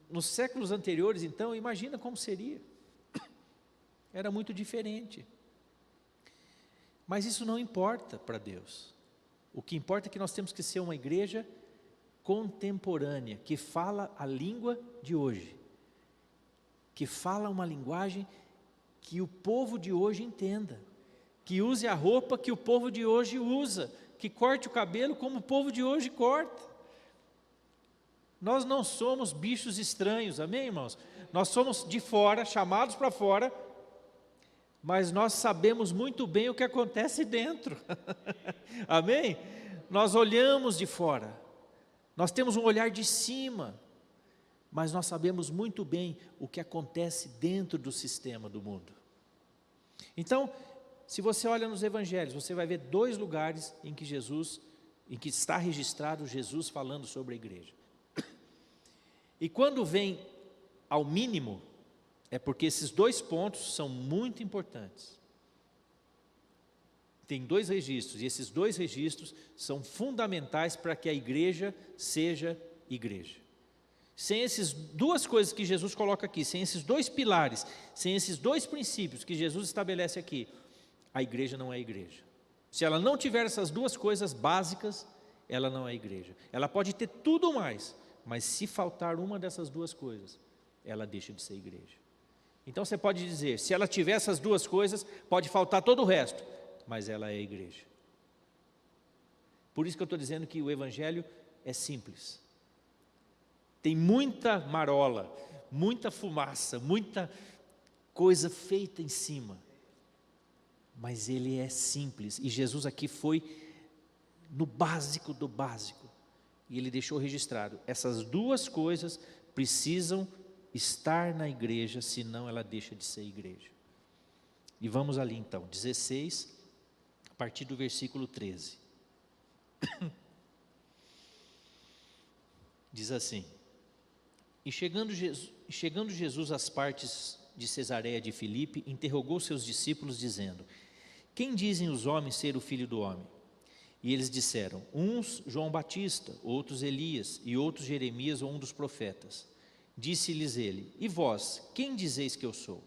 Nos séculos anteriores, então, imagina como seria. Era muito diferente. Mas isso não importa para Deus. O que importa é que nós temos que ser uma igreja contemporânea, que fala a língua de hoje, que fala uma linguagem que o povo de hoje entenda, que use a roupa que o povo de hoje usa, que corte o cabelo como o povo de hoje corta. Nós não somos bichos estranhos, amém, irmãos? Nós somos de fora, chamados para fora, mas nós sabemos muito bem o que acontece dentro, amém? Nós olhamos de fora, nós temos um olhar de cima, mas nós sabemos muito bem o que acontece dentro do sistema do mundo. Então, se você olha nos evangelhos, você vai ver 2 lugares em que está registrado Jesus falando sobre a igreja. E quando vem ao mínimo, é porque esses 2 pontos são muito importantes. Tem 2 registros, e esses 2 registros são fundamentais para que a igreja seja igreja. Sem essas 2 coisas que Jesus coloca aqui, sem esses 2 pilares, sem esses 2 princípios que Jesus estabelece aqui, a igreja não é igreja. Se ela não tiver essas 2 coisas básicas, ela não é igreja. Ela pode ter tudo mais, mas se faltar uma dessas 2 coisas, ela deixa de ser igreja. Então você pode dizer, se ela tiver essas 2 coisas, pode faltar todo o resto, mas ela é igreja. Por isso que eu estou dizendo que o evangelho é simples. Tem muita marola, muita fumaça, muita coisa feita em cima, mas ele é simples, e Jesus aqui foi no básico do básico, e ele deixou registrado, essas 2 coisas precisam estar na igreja, senão ela deixa de ser igreja. E vamos ali então, 16, a partir do versículo 13. Diz assim, e chegando Jesus às partes de Cesareia de Filipe, interrogou seus discípulos dizendo, quem dizem os homens ser o Filho do Homem? E eles disseram, uns João Batista, outros Elias, e outros Jeremias ou um dos profetas. Disse-lhes ele, e vós, quem dizeis que eu sou?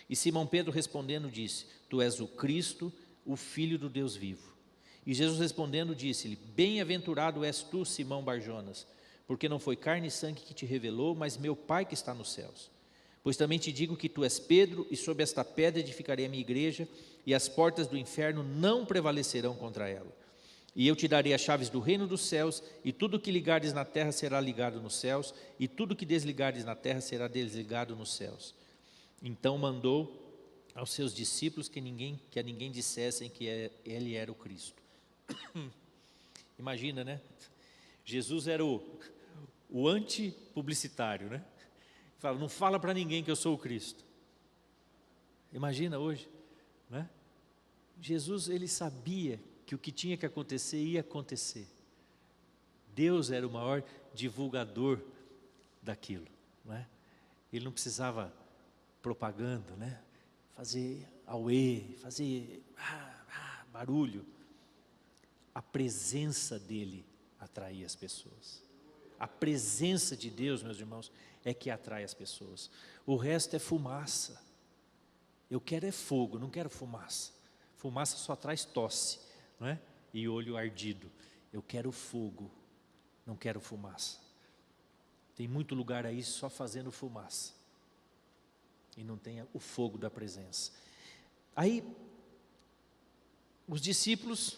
E Simão Pedro respondendo disse, tu és o Cristo, o Filho do Deus vivo. E Jesus respondendo disse-lhe, bem-aventurado és tu, Simão Barjonas, porque não foi carne e sangue que te revelou, mas meu Pai que está nos céus. Pois também te digo que tu és Pedro, e sob esta pedra edificarei a minha igreja, e as portas do inferno não prevalecerão contra ela. E eu te darei as chaves do reino dos céus, e tudo que ligares na terra será ligado nos céus, e tudo que desligares na terra será desligado nos céus. Então mandou aos seus discípulos que a ninguém dissessem que ele era o Cristo. Imagina, né? Jesus era o anti-publicitário, né? Fala, não fala para ninguém que eu sou o Cristo. Imagina hoje, né? Jesus, ele sabia que o que tinha que acontecer ia acontecer. Deus era o maior divulgador daquilo, né? Ele não precisava propaganda, né? Fazer auê, fazer barulho. A presença dele atraía as pessoas. A presença de Deus, meus irmãos, é que atrai as pessoas. O resto é fumaça. Eu quero é fogo, não quero fumaça. Fumaça só traz tosse, não é? E olho ardido. Eu quero fogo, não quero fumaça. Tem muito lugar aí só fazendo fumaça. E não tem o fogo da presença. Aí, os discípulos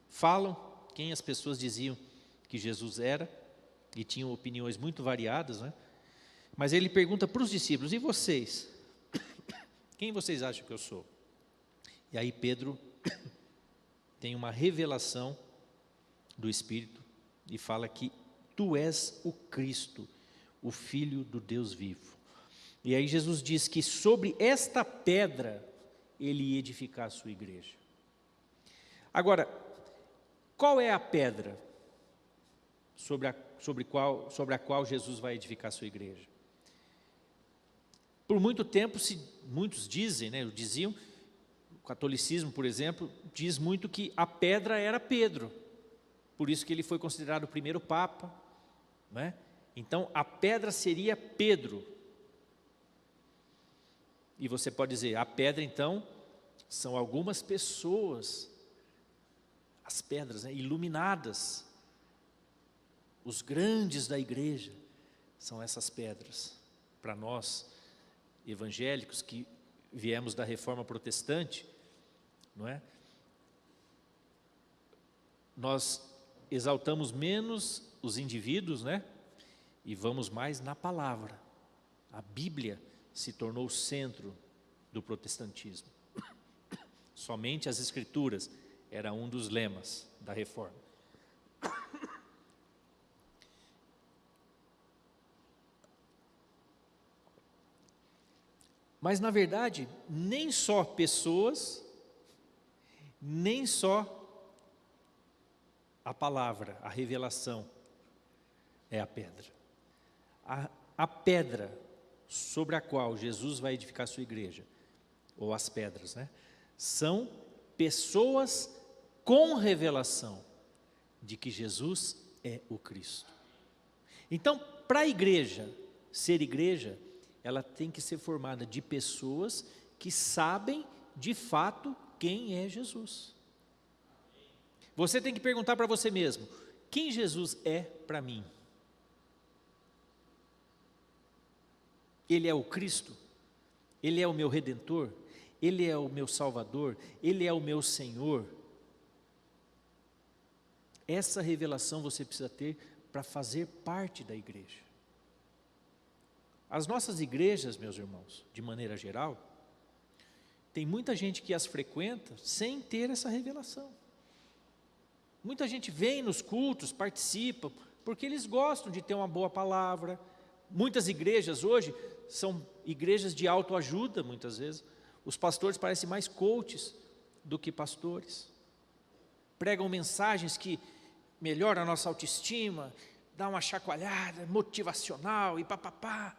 falam quem as pessoas diziam que Jesus era, e tinham opiniões muito variadas, né? Mas ele pergunta para os discípulos, e vocês? Quem vocês acham que eu sou? E aí Pedro tem uma revelação do Espírito, e fala que tu és o Cristo, o Filho do Deus vivo. E aí Jesus diz que sobre esta pedra ele ia edificar a sua igreja. Agora, qual é a pedra sobre a qual Jesus vai edificar a sua igreja? Por muito tempo, muitos dizem, né, diziam, o catolicismo, por exemplo, diz muito que a pedra era Pedro, por isso que ele foi considerado o primeiro papa, né? Então a pedra seria Pedro. E você pode dizer, a pedra então são algumas pessoas, as pedras, né, iluminadas. Os grandes da igreja são essas pedras. Para nós, evangélicos, que viemos da reforma protestante, não é? Nós exaltamos menos os indivíduos, né? E vamos mais na palavra. A Bíblia se tornou o centro do protestantismo. Somente as Escrituras era um dos lemas da reforma. Mas na verdade, nem só pessoas, nem só a palavra, a revelação é a pedra. A pedra sobre a qual Jesus vai edificar a sua igreja, ou as pedras, né? São pessoas com revelação de que Jesus é o Cristo. Então, para a igreja ser igreja, ela tem que ser formada de pessoas que sabem de fato quem é Jesus. Você tem que perguntar para você mesmo, quem Jesus é para mim? Ele é o Cristo? Ele é o meu Redentor? Ele é o meu Salvador? Ele é o meu Senhor? Essa revelação você precisa ter para fazer parte da igreja. As nossas igrejas, meus irmãos, de maneira geral, tem muita gente que as frequenta sem ter essa revelação. Muita gente vem nos cultos, participa, porque eles gostam de ter uma boa palavra. Muitas igrejas hoje são igrejas de autoajuda, muitas vezes. Os pastores parecem mais coaches do que pastores. Pregam mensagens que melhoram a nossa autoestima, dá uma chacoalhada motivacional e papapá.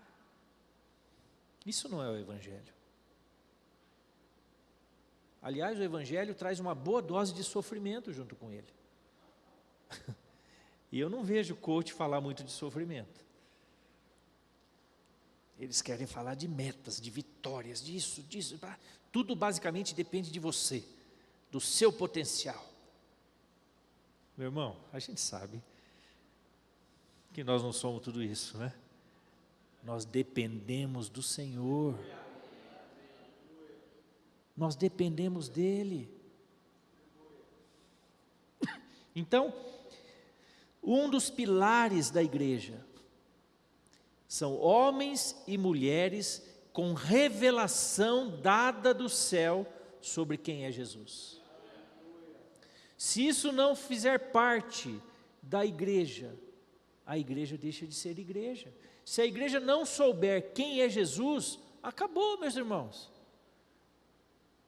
Isso não é o Evangelho. Aliás, o Evangelho traz uma boa dose de sofrimento junto com ele. E eu não vejo coach falar muito de sofrimento. Eles querem falar de metas, de vitórias, disso. Tudo basicamente depende de você, do seu potencial. Meu irmão, a gente sabe que nós não somos tudo isso, né? Nós dependemos do Senhor. Nós dependemos dEle. Então, um dos pilares da igreja são homens e mulheres com revelação dada do céu sobre quem é Jesus. Se isso não fizer parte da igreja, a igreja deixa de ser igreja. Se a igreja não souber quem é Jesus, acabou, meus irmãos.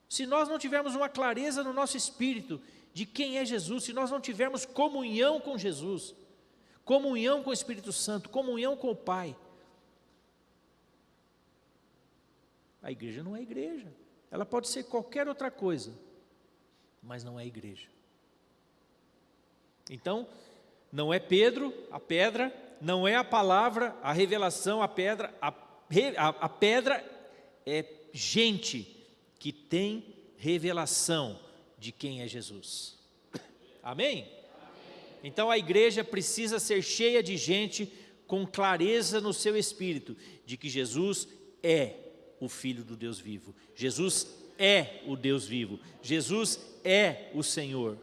Se nós não tivermos uma clareza no nosso espírito de quem é Jesus, se nós não tivermos comunhão com Jesus, comunhão com o Espírito Santo, comunhão com o Pai, a igreja não é igreja. Ela pode ser qualquer outra coisa, mas não é igreja. Então, não é Pedro, a pedra, não é a palavra, a revelação, a pedra. A pedra é gente que tem revelação de quem é Jesus. Amém? Então a igreja precisa ser cheia de gente com clareza no seu espírito de que Jesus é o Filho do Deus vivo. Jesus é o Deus vivo. Jesus é o Senhor.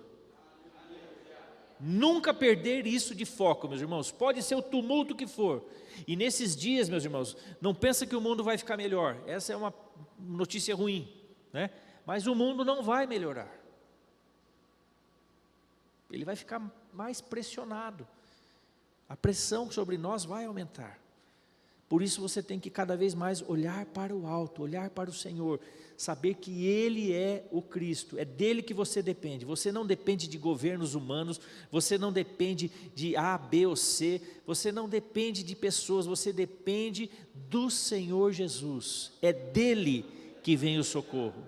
Nunca perder isso de foco, meus irmãos. Pode ser o tumulto que for. E nesses dias, meus irmãos, não pensa que o mundo vai ficar melhor. Essa é uma notícia ruim, né? Mas o mundo não vai melhorar. Ele vai ficar mais pressionado. A pressão sobre nós vai aumentar. Por isso você tem que cada vez mais olhar para o alto, olhar para o Senhor, saber que Ele é o Cristo, é dele que você depende. Você não depende de governos humanos, você não depende de A, B ou C, você não depende de pessoas, você depende do Senhor Jesus. É dele que vem o socorro.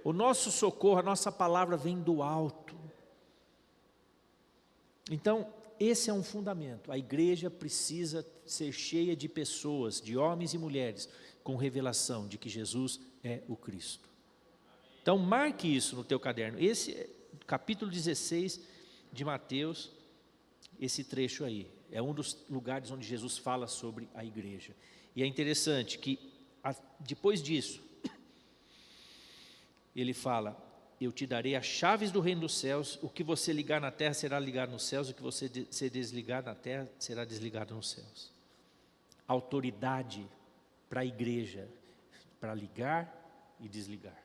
O nosso socorro, a nossa palavra vem do alto. Então, esse é um fundamento. A igreja precisa ser cheia de pessoas, de homens e mulheres, com revelação de que Jesus é o Cristo. Então, marque isso no teu caderno. Esse é capítulo 16 de Mateus, esse trecho aí. É um dos lugares onde Jesus fala sobre a igreja. E é interessante que, depois disso, ele fala: eu te darei as chaves do reino dos céus, o que você ligar na terra será ligado nos céus, o que você desligar na terra será desligado nos céus. Autoridade para a igreja, para ligar e desligar,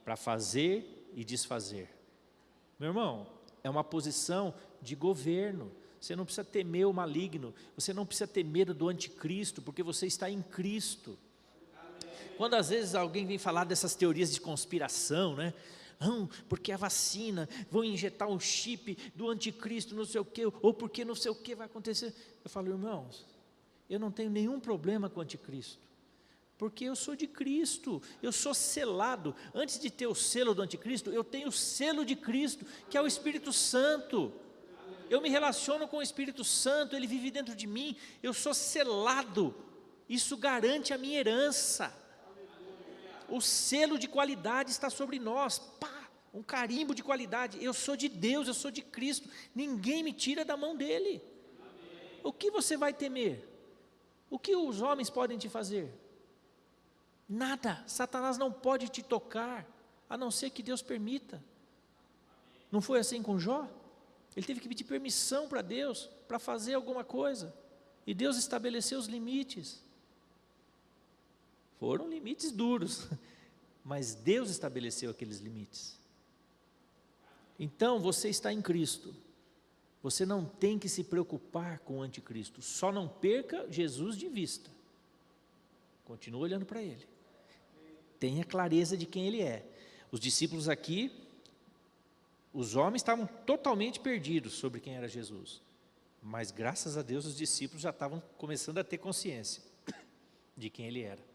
para fazer e desfazer. Meu irmão, é uma posição de governo. Você não precisa temer o maligno, você não precisa ter medo do anticristo, porque você está em Cristo. Quando às vezes alguém vem falar dessas teorias de conspiração, né? Não, porque a vacina, vão injetar um chip do anticristo, não sei o quê, ou porque não sei o que vai acontecer. Eu falo, irmãos, eu não tenho nenhum problema com o anticristo, porque eu sou de Cristo, eu sou selado. Antes de ter o selo do anticristo, eu tenho o selo de Cristo, que é o Espírito Santo. Eu me relaciono com o Espírito Santo, ele vive dentro de mim, eu sou selado. Isso garante a minha herança. O selo de qualidade está sobre nós. Pá, um carimbo de qualidade. Eu sou de Deus, eu sou de Cristo. Ninguém me tira da mão dele. O que você vai temer? O que os homens podem te fazer? Nada. Satanás não pode te tocar, a não ser que Deus permita. Não foi assim com Jó? Ele teve que pedir permissão para Deus para fazer alguma coisa. E Deus estabeleceu os limites. Foram limites duros, mas Deus estabeleceu aqueles limites. Então, você está em Cristo. Você não tem que se preocupar com o anticristo. Só não perca Jesus de vista. Continua olhando para Ele. Tenha clareza de quem Ele é. Os discípulos aqui, os homens estavam totalmente perdidos sobre quem era Jesus. Mas graças a Deus os discípulos já estavam começando a ter consciência de quem Ele era.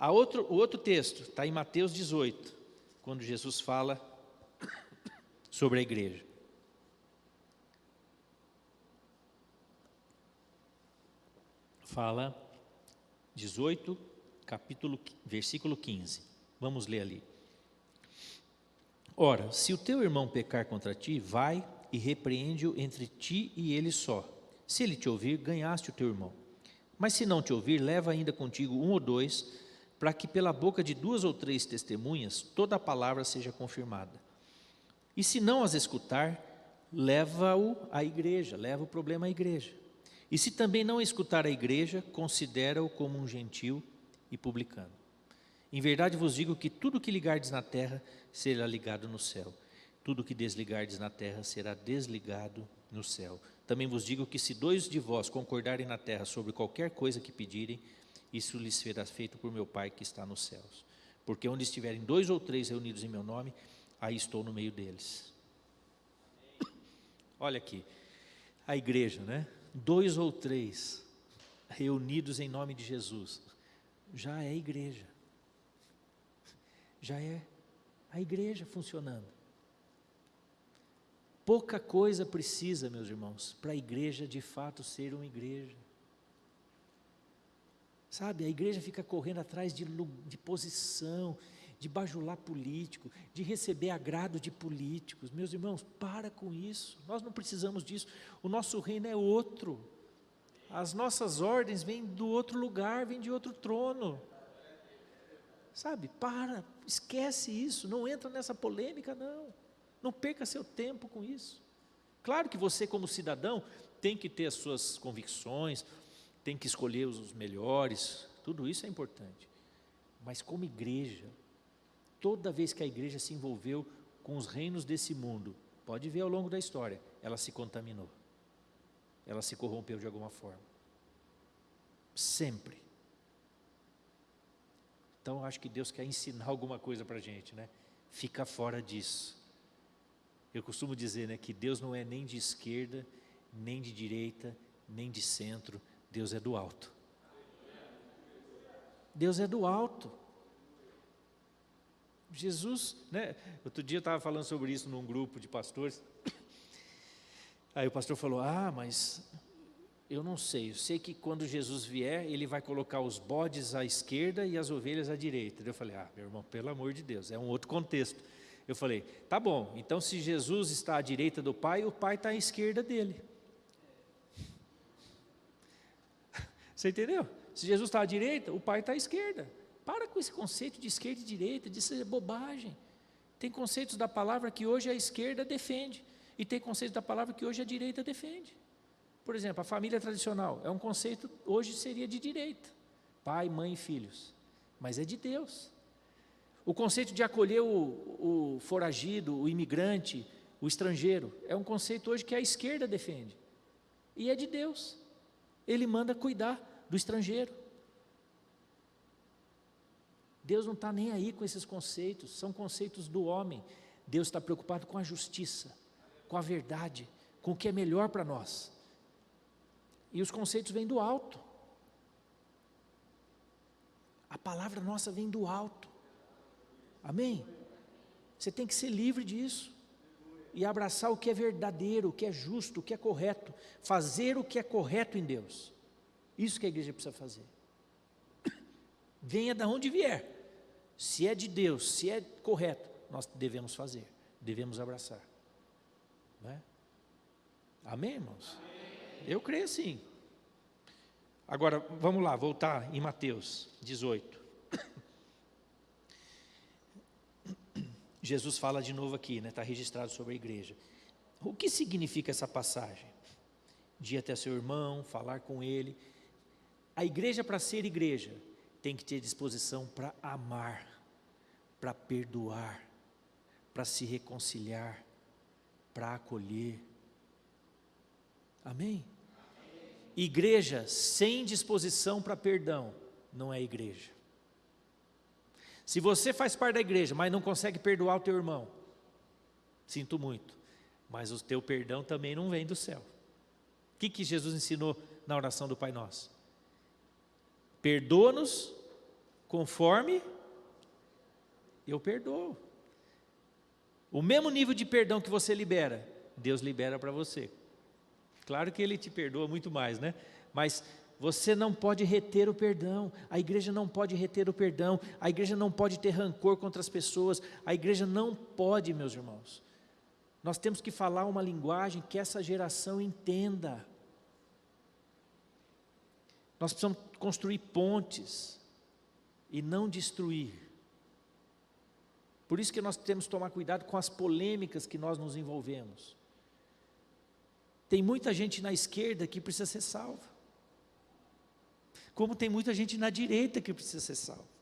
O outro texto está em Mateus 18, quando Jesus fala sobre a igreja. Fala 18, versículo 15. Vamos ler ali. Ora, se o teu irmão pecar contra ti, vai e repreende-o entre ti e ele só. Se ele te ouvir, ganhaste o teu irmão. Mas se não te ouvir, leva ainda contigo um ou dois, para que pela boca de 2 ou 3 testemunhas toda a palavra seja confirmada. E se não as escutar, leva-o à igreja, leva o problema à igreja. E se também não escutar a igreja, considera-o como um gentil e publicano. Em verdade vos digo que tudo que ligardes na terra será ligado no céu. Tudo que desligardes na terra será desligado no céu. Também vos digo que se 2 de vós concordarem na terra sobre qualquer coisa que pedirem, isso lhes será feito por meu Pai que está nos céus. Porque onde estiverem 2 ou 3 reunidos em meu nome, aí estou no meio deles. Olha aqui, a igreja, né? 2 ou 3 reunidos em nome de Jesus, já é igreja. Já é a igreja funcionando. Pouca coisa precisa, meus irmãos, para a igreja de fato ser uma igreja. Sabe, a igreja fica correndo atrás de posição, de bajular político, de receber agrado de políticos. Meus irmãos, para com isso, nós não precisamos disso, o nosso reino é outro. As nossas ordens vêm do outro lugar, vêm de outro trono. Sabe, esquece isso, não entra nessa polêmica não perca seu tempo com isso. Claro que você como cidadão tem que ter as suas convicções, tem que escolher os melhores, tudo isso é importante, mas como igreja, toda vez que a igreja se envolveu com os reinos desse mundo, pode ver ao longo da história, ela se contaminou, ela se corrompeu de alguma forma, sempre. Então, acho que Deus quer ensinar alguma coisa para a gente, né? Fica fora disso. Eu costumo dizer, né, que Deus não é nem de esquerda, nem de direita, nem de centro. Deus é do alto. Deus é do alto. Jesus, né? Outro dia eu estava falando sobre isso num grupo de pastores. Aí o pastor falou, mas eu não sei, eu sei que quando Jesus vier, ele vai colocar os bodes à esquerda e as ovelhas à direita. Eu falei, meu irmão, pelo amor de Deus, é um outro contexto. Eu falei, tá bom, então se Jesus está à direita do Pai, o Pai está à esquerda dele. Você entendeu? Se Jesus está à direita, o Pai está à esquerda. Para com esse conceito de esquerda e direita, disso é bobagem. Tem conceitos da palavra que hoje a esquerda defende, e tem conceitos da palavra que hoje a direita defende. Por exemplo, a família tradicional é um conceito, hoje seria de direita, pai, mãe e filhos, mas é de Deus. O conceito de acolher o foragido, o imigrante, o estrangeiro, é um conceito hoje que a esquerda defende, e é de Deus. Ele manda cuidar do estrangeiro. Deus não está nem aí com esses conceitos, são conceitos do homem. Deus está preocupado com a justiça, com a verdade, com o que é melhor para nós. E os conceitos vêm do alto. A palavra nossa vem do alto. Amém? Você tem que ser livre disso. E abraçar o que é verdadeiro, o que é justo, o que é correto. Fazer o que é correto em Deus. Isso que a igreja precisa fazer. Venha de onde vier. Se é de Deus, se é correto, nós devemos fazer, devemos abraçar. Não é? Amém, irmãos? Eu creio sim. Agora, vamos lá, voltar em Mateus 18. Jesus fala de novo aqui, né? Está registrado sobre a igreja. O que significa essa passagem? De ir até seu irmão, falar com ele. A igreja, para ser igreja, tem que ter disposição para amar, para perdoar, para se reconciliar, para acolher. Amém? Igreja sem disposição para perdão não é igreja. Se você faz parte da igreja, mas não consegue perdoar o teu irmão, sinto muito, mas o teu perdão também não vem do céu. O que Jesus ensinou na oração do Pai Nosso? Perdoa-nos conforme eu perdoo. O mesmo nível de perdão que você libera, Deus libera para você. Claro que Ele te perdoa muito mais, né? Mas você não pode reter o perdão, a igreja não pode reter o perdão, a igreja não pode ter rancor contra as pessoas, a igreja não pode, meus irmãos. Nós temos que falar uma linguagem que essa geração entenda. Nós precisamos construir pontes e não destruir. Por isso que nós temos que tomar cuidado com as polêmicas que nós nos envolvemos. Tem muita gente na esquerda que precisa ser salva, como tem muita gente na direita que precisa ser salva.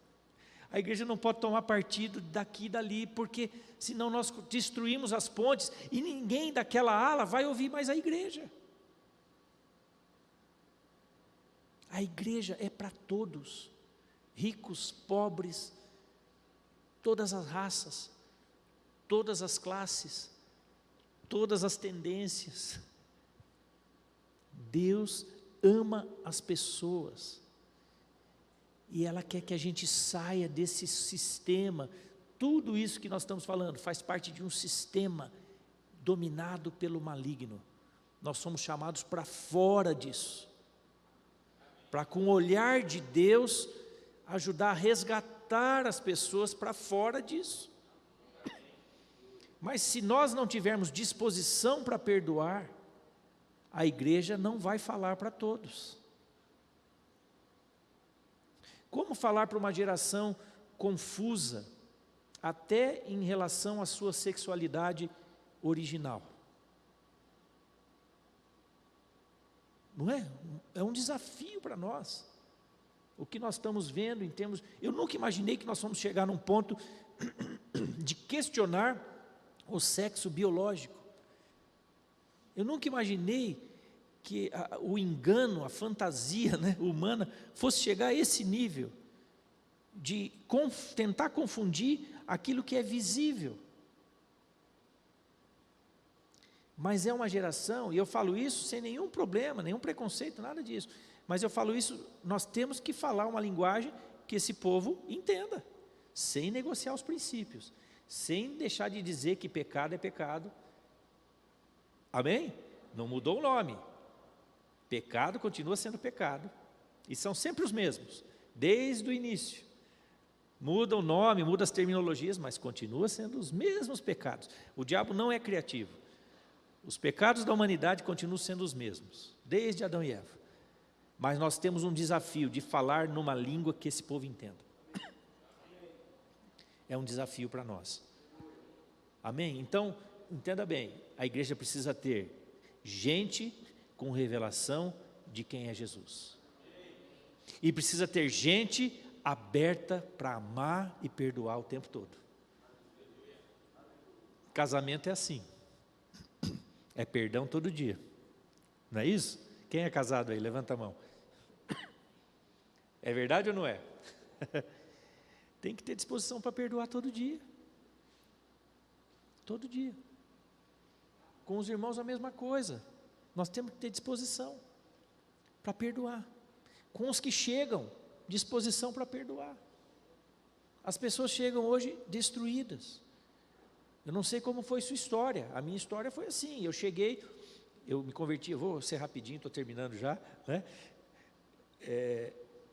A igreja não pode tomar partido daqui e dali, porque senão nós destruímos as pontes e ninguém daquela ala vai ouvir mais a igreja. A igreja é para todos, ricos, pobres, todas as raças, todas as classes, todas as tendências. Deus ama as pessoas e ela quer que a gente saia desse sistema. Tudo isso que nós estamos falando faz parte de um sistema dominado pelo maligno. Nós somos chamados para fora disso, para com o olhar de Deus ajudar a resgatar as pessoas para fora disso. Mas se nós não tivermos disposição para perdoar, a igreja não vai falar para todos. Como falar para uma geração confusa, até em relação à sua sexualidade original? Não é? É um desafio para nós. O que nós estamos vendo em termos... Eu nunca imaginei que nós vamos chegar num ponto de questionar o sexo biológico. Eu nunca imaginei que o engano, a fantasia, né, humana fosse chegar a esse nível de tentar confundir aquilo que é visível. Mas é uma geração, e eu falo isso sem nenhum problema, nenhum preconceito, nada disso, mas eu falo isso, nós temos que falar uma linguagem que esse povo entenda, sem negociar os princípios, sem deixar de dizer que pecado é pecado. Amém? Não mudou o nome. Pecado continua sendo pecado, e são sempre os mesmos, desde o início. Muda o nome, muda as terminologias, mas continua sendo os mesmos pecados. O diabo não é criativo. Os pecados da humanidade continuam sendo os mesmos, desde Adão e Eva. Mas nós temos um desafio de falar numa língua que esse povo entenda. É um desafio para nós. Amém? Então, entenda bem, a igreja precisa ter gente com revelação de quem é Jesus. E precisa ter gente aberta para amar e perdoar o tempo todo. Casamento é assim. É perdão todo dia. Não é isso? Quem é casado aí? Levanta a mão. É verdade ou não é? Tem que ter disposição para perdoar todo dia. Todo dia. Com os irmãos a mesma coisa. Nós temos que ter disposição para perdoar. Com os que chegam, disposição para perdoar. As pessoas chegam hoje destruídas. Eu não sei como foi sua história. A minha história foi assim. Eu cheguei, eu me converti, eu vou ser rapidinho, estou terminando já, né?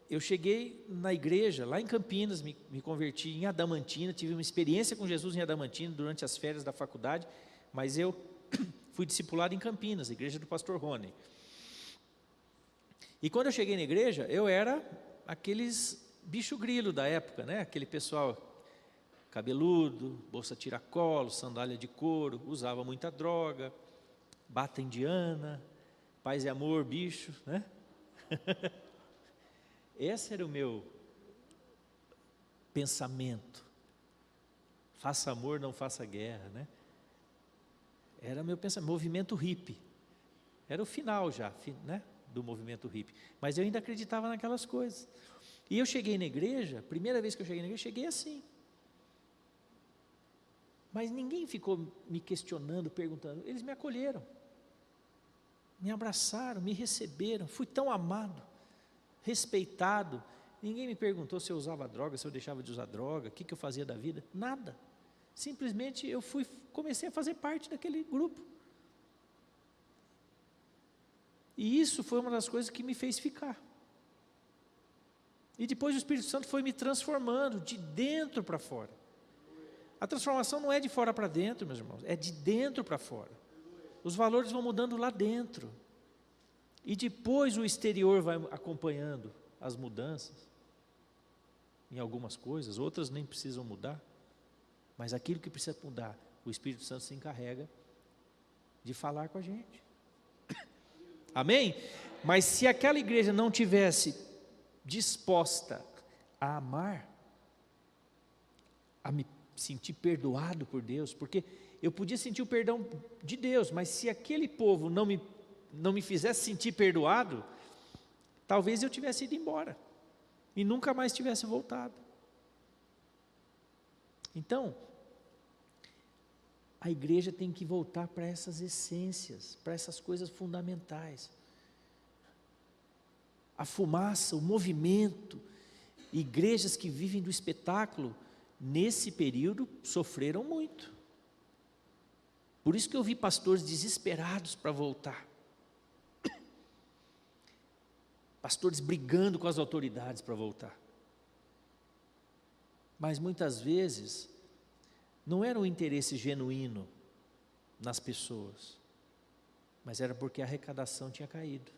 Eu cheguei na igreja, lá em Campinas, me converti em Adamantina, tive uma experiência com Jesus em Adamantina durante as férias da faculdade, mas eu fui discipulado em Campinas, a igreja do pastor Rony. E quando eu cheguei na igreja, eu era aqueles bicho grilo da época, né? Aquele pessoal cabeludo, bolsa tiracolo, sandália de couro, usava muita droga, bata indiana, paz e amor, bicho, né? Esse era o meu pensamento. Faça amor, não faça guerra, né? Era meu pensamento, movimento hippie. Era o final já, né, do movimento hippie. Mas eu ainda acreditava naquelas coisas. E eu cheguei na igreja, primeira vez que eu cheguei na igreja, cheguei assim. Mas ninguém ficou me questionando, perguntando. Eles me acolheram, me abraçaram, me receberam. Fui tão amado, respeitado. Ninguém me perguntou se eu usava droga, se eu deixava de usar droga, o que eu fazia da vida. Nada. Simplesmente eu comecei a fazer parte daquele grupo. E isso foi uma das coisas que me fez ficar. E depois o Espírito Santo foi me transformando de dentro para fora. A transformação não é de fora para dentro, meus irmãos, é de dentro para fora. Os valores vão mudando lá dentro. E depois o exterior vai acompanhando as mudanças. Em algumas coisas, outras nem precisam mudar. Mas aquilo que precisa mudar, o Espírito Santo se encarrega de falar com a gente. Amém? Mas se aquela igreja não tivesse disposta a amar, a me sentir perdoado por Deus, porque eu podia sentir o perdão de Deus, mas se aquele povo não me fizesse sentir perdoado, talvez eu tivesse ido embora e nunca mais tivesse voltado. Então, a igreja tem que voltar para essas essências, para essas coisas fundamentais. A fumaça, o movimento, igrejas que vivem do espetáculo, nesse período sofreram muito. Por isso que eu vi pastores desesperados para voltar. Pastores brigando com as autoridades para voltar. Mas muitas vezes, não era um interesse genuíno nas pessoas, mas era porque a arrecadação tinha caído.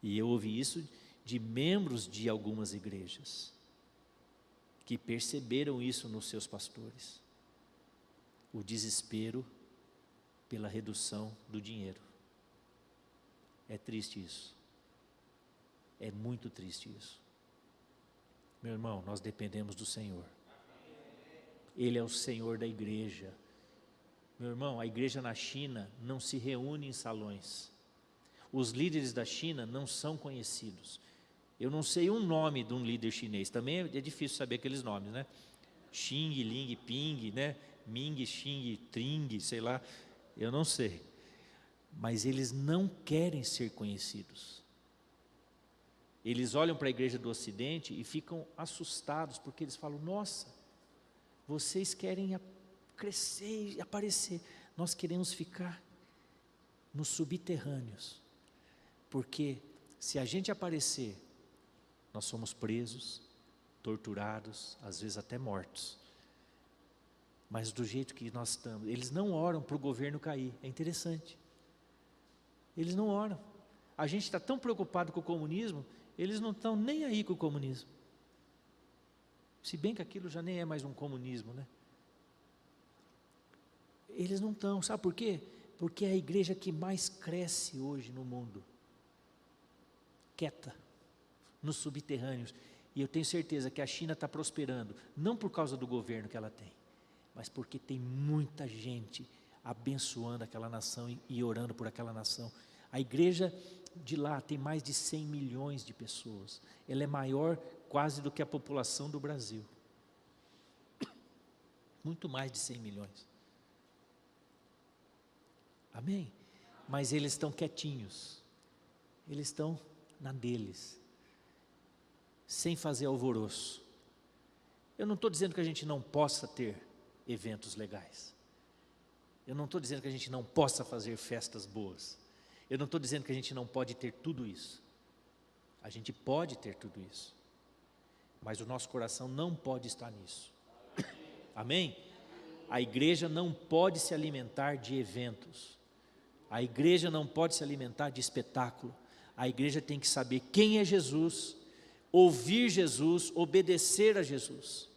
E eu ouvi isso de membros de algumas igrejas, que perceberam isso nos seus pastores. O desespero pela redução do dinheiro. É triste isso. É muito triste isso. Meu irmão, nós dependemos do Senhor. Ele é o Senhor da igreja. Meu irmão, a igreja na China não se reúne em salões. Os líderes da China não são conhecidos. Eu não sei um nome de um líder chinês. Também é difícil saber aqueles nomes, né? Xing, Ling, Ping, né? Ming, Xing, Tring, sei lá. Eu não sei. Mas eles não querem ser conhecidos. Eles olham para a igreja do Ocidente e ficam assustados, porque eles falam, nossa, vocês querem crescer e aparecer. Nós queremos ficar nos subterrâneos. Porque se a gente aparecer, nós somos presos, torturados, às vezes até mortos. Mas do jeito que nós estamos, eles não oram para o governo cair, é interessante. Eles não oram. A gente está tão preocupado com o comunismo, eles não estão nem aí com o comunismo. Se bem que aquilo já nem é mais um comunismo, né? Eles não estão, sabe por quê? Porque é a igreja que mais cresce hoje no mundo. Quieta, nos subterrâneos. E eu tenho certeza que a China está prosperando, não por causa do governo que ela tem, mas porque tem muita gente abençoando aquela nação e orando por aquela nação. A igreja de lá tem mais de 100 milhões de pessoas. Ela é maior quase do que a população do Brasil. Muito mais de 100 milhões. Amém? Mas eles estão quietinhos. Eles estão na deles. Sem fazer alvoroço. Eu não estou dizendo que a gente não possa ter eventos legais. Eu não estou dizendo que a gente não possa fazer festas boas. Eu não estou dizendo que a gente não pode ter tudo isso. A gente pode ter tudo isso. Mas o nosso coração não pode estar nisso. Amém? A igreja não pode se alimentar de eventos. A igreja não pode se alimentar de espetáculo. A igreja tem que saber quem é Jesus, ouvir Jesus, obedecer a Jesus.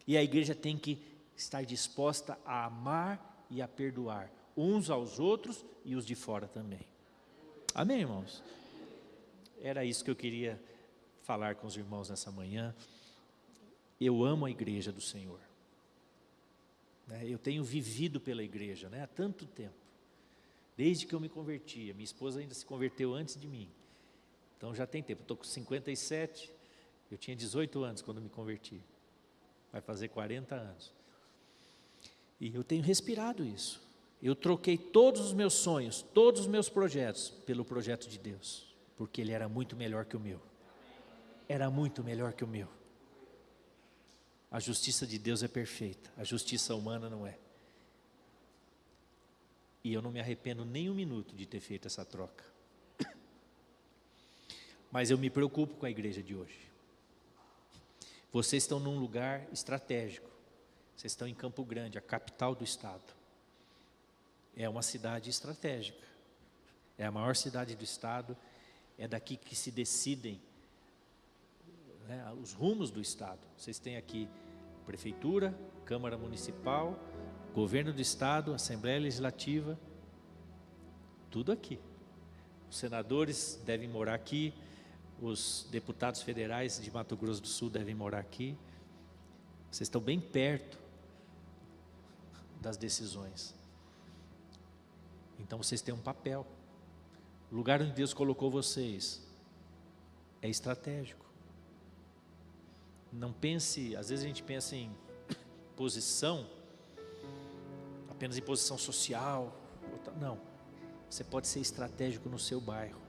E a igreja tem que estar disposta a amar e a perdoar uns aos outros e os de fora também. Amém, irmãos? Era isso que eu queria falar com os irmãos nessa manhã. Eu amo a igreja do Senhor. Eu tenho vivido pela igreja, há tanto tempo. Desde que eu me converti. A minha esposa ainda se converteu antes de mim. Então já tem tempo. Eu estou com 57. Eu tinha 18 anos quando me converti. Vai fazer 40 anos. E eu tenho respirado isso. Eu troquei todos os meus sonhos, todos os meus projetos, pelo projeto de Deus. Porque ele era muito melhor que o meu. Era muito melhor que o meu. A justiça de Deus é perfeita. A justiça humana não é. E eu não me arrependo nem um minuto de ter feito essa troca. Mas eu me preocupo com a igreja de hoje. Vocês estão num lugar estratégico. Vocês estão em Campo Grande, a capital do estado. É uma cidade estratégica. É a maior cidade do estado. É daqui que se decidem os rumos do estado. Vocês têm aqui prefeitura, Câmara Municipal, Governo do Estado, Assembleia Legislativa. Tudo aqui. Os senadores devem morar aqui, os deputados federais de Mato Grosso do Sul devem morar aqui. Vocês estão bem perto das decisões. Então vocês têm um papel. O lugar onde Deus colocou vocês é estratégico. Não pense, às vezes a gente pensa em posição, apenas em posição social. Não, você pode ser estratégico no seu bairro,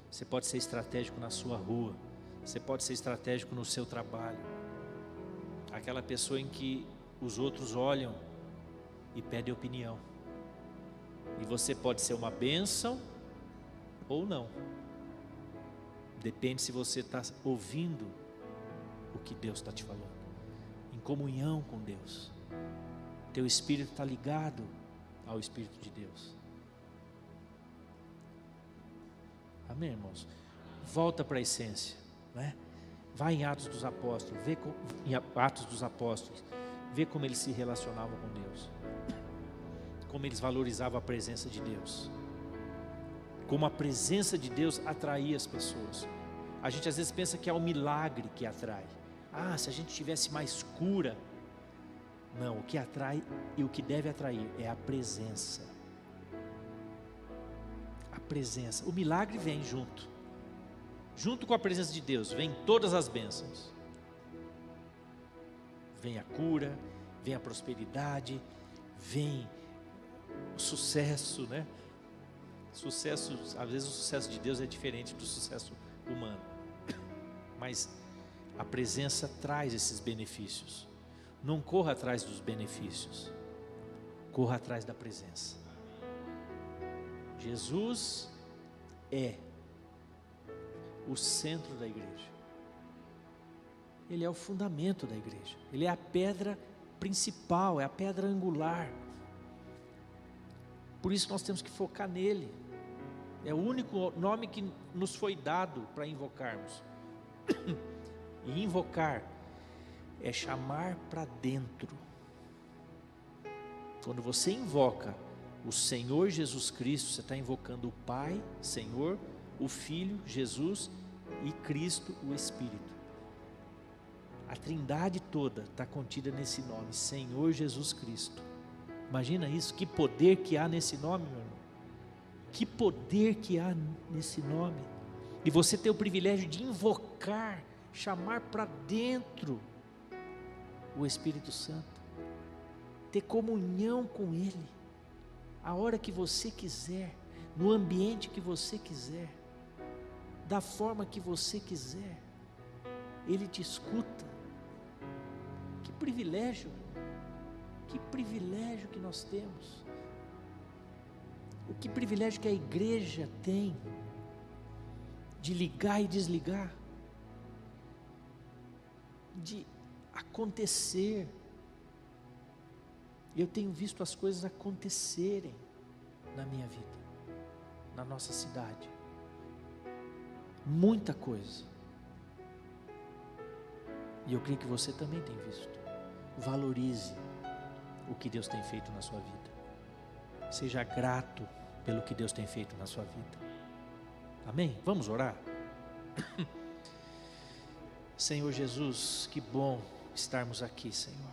você pode ser estratégico na sua rua, você pode ser estratégico no seu trabalho. Aquela pessoa em que os outros olham e pedem opinião. E você pode ser uma bênção ou não. Depende se você está ouvindo o que Deus está te falando, em comunhão com Deus. Teu espírito está ligado ao Espírito de Deus. Amém, irmãos? Volta para a essência, né? Vai em Atos dos Apóstolos, vê como eles se relacionavam com Deus, como eles valorizavam a presença de Deus, como a presença de Deus atraía as pessoas. A gente às vezes pensa que é o milagre que atrai. Se a gente tivesse mais cura. Não, o que atrai e o que deve atrair é a presença. A presença. O milagre vem junto com a presença de Deus, vem todas as bênçãos. Vem a cura, vem a prosperidade, vem o sucesso, né? Sucesso, às vezes o sucesso de Deus é diferente do sucesso humano, mas a presença traz esses benefícios. Não corra atrás dos benefícios, corra atrás da presença. Jesus é o centro da igreja. Ele é o fundamento da igreja. Ele é a pedra principal, é a pedra angular. Por isso nós temos que focar nele. É o único nome que nos foi dado para invocarmos. E invocar é chamar para dentro. Quando você invoca o Senhor Jesus Cristo, você está invocando o Pai, Senhor, o Filho, Jesus e Cristo, o Espírito. A trindade toda está contida nesse nome, Senhor Jesus Cristo. Imagina isso, que poder que há nesse nome, meu irmão. Que poder que há nesse nome. E você tem o privilégio de invocar, chamar para dentro o Espírito Santo, ter comunhão com Ele, a hora que você quiser, no ambiente que você quiser, da forma que você quiser, Ele te escuta. Que privilégio que nós temos, que privilégio que a igreja tem, de ligar e desligar, de acontecer. Eu tenho visto as coisas acontecerem na minha vida, na nossa cidade, muita coisa, e eu creio que você também tem visto. Valorize o que Deus tem feito na sua vida, seja grato pelo que Deus tem feito na sua vida. Amém? Vamos orar? Senhor Jesus, que bom estarmos aqui, Senhor,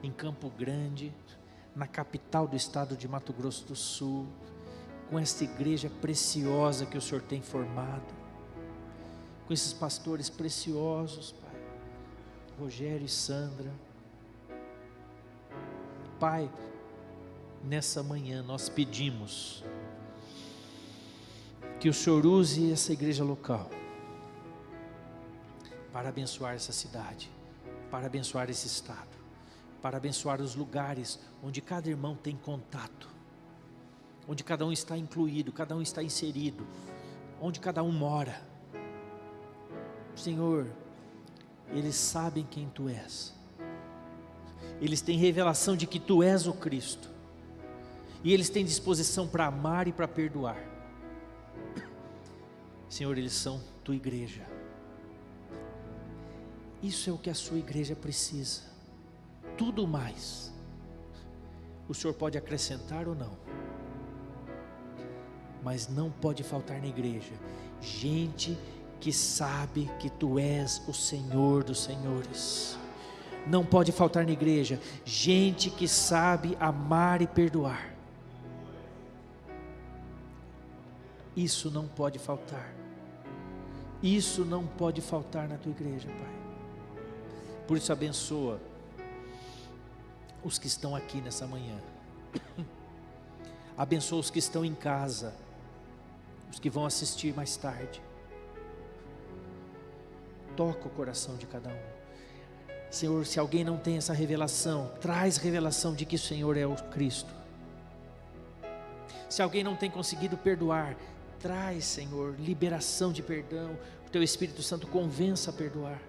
em Campo Grande, na capital do estado de Mato Grosso do Sul, com esta igreja preciosa que o Senhor tem formado, com esses pastores preciosos, Pai, Rogério e Sandra. Pai, nessa manhã nós pedimos que o Senhor use essa igreja local para abençoar essa cidade, para abençoar esse estado, para abençoar os lugares onde cada irmão tem contato, onde cada um está incluído, cada um está inserido, onde cada um mora. Senhor, eles sabem quem Tu és, eles têm revelação de que Tu és o Cristo, e eles têm disposição para amar e para perdoar. Senhor, eles são Tua igreja. Isso é o que a sua igreja precisa. Tudo mais o Senhor pode acrescentar ou não, mas não pode faltar na igreja gente que sabe que tu és o Senhor dos senhores. Não pode faltar na igreja gente que sabe amar e perdoar. Isso não pode faltar. Isso não pode faltar na tua igreja, Pai. Por isso abençoa os que estão aqui nessa manhã. Abençoa os que estão em casa, os que vão assistir mais tarde. Toca o coração de cada um. Senhor, se alguém não tem essa revelação, traz revelação de que o Senhor é o Cristo. Se alguém não tem conseguido perdoar, traz, Senhor, liberação de perdão. O Teu Espírito Santo convença a perdoar.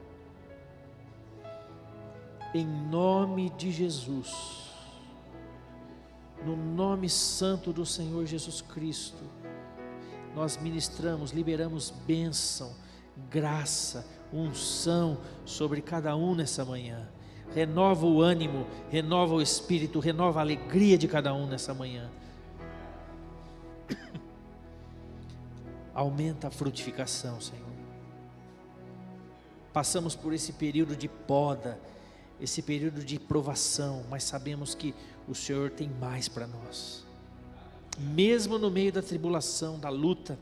Em nome de Jesus, no nome santo do Senhor Jesus Cristo, nós ministramos, liberamos bênção, graça, unção sobre cada um nessa manhã. Renova o ânimo, renova o espírito, renova a alegria de cada um nessa manhã. Aumenta a frutificação, Senhor. Passamos por esse período de poda, esse período de provação, mas sabemos que o Senhor tem mais para nós. Mesmo no meio da tribulação, da luta,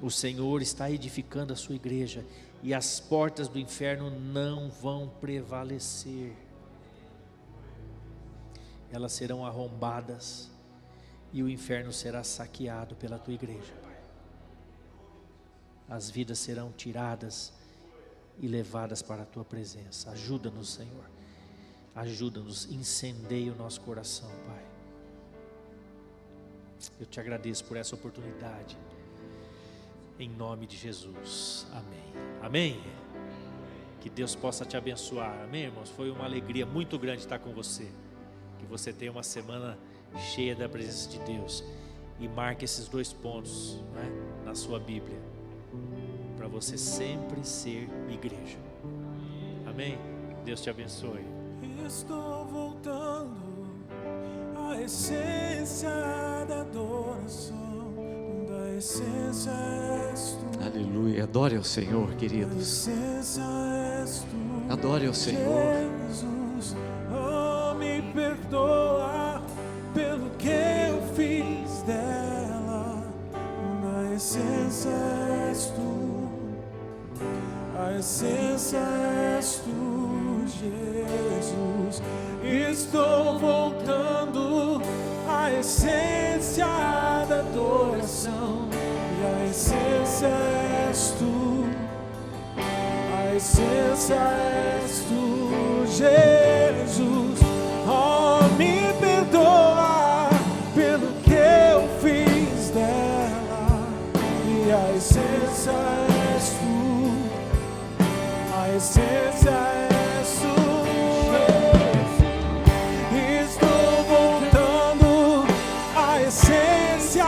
o Senhor está edificando a sua igreja e as portas do inferno não vão prevalecer. Elas serão arrombadas e o inferno será saqueado pela tua igreja, Pai. As vidas serão tiradas e levadas para a tua presença. Ajuda-nos, Senhor. Ajuda-nos, incendeia o nosso coração, Pai. Eu te agradeço por essa oportunidade. Em nome de Jesus, amém. Amém. Que Deus possa te abençoar, amém, irmãos? Foi uma alegria muito grande estar com você. Que você tenha uma semana cheia da presença de Deus. E marque esses 2 pontos, né, na sua Bíblia, para você sempre ser igreja. Amém? Deus te abençoe. Estou voltando à essência da adoração. Da essência és tu. Aleluia, adore ao Senhor, queridos. Da essência és tu. Adore ao Senhor. Jesus, oh, me perdoa pelo que eu fiz dela. Da essência és tu. A essência és tu, Jesus. Estou voltando à essência da adoração. E a essência és tu. A essência és tu, Jesus. Oh, me perdoa pelo que eu fiz dela. E a essência és tu. A essência és tu, Jesus. Estou voltando à essência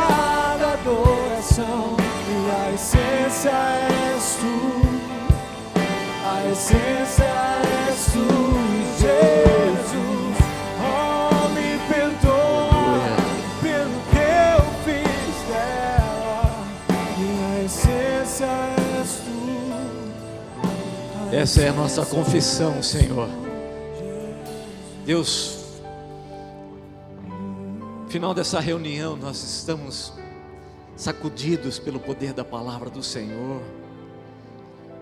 da adoração. E a essência és tu. A essência és tu, Jesus. Oh, me perdoa pelo que eu fiz dela. E a essência és tu. Essa é a nossa confissão, Senhor. Deus, no final dessa reunião nós estamos sacudidos pelo poder da palavra do Senhor.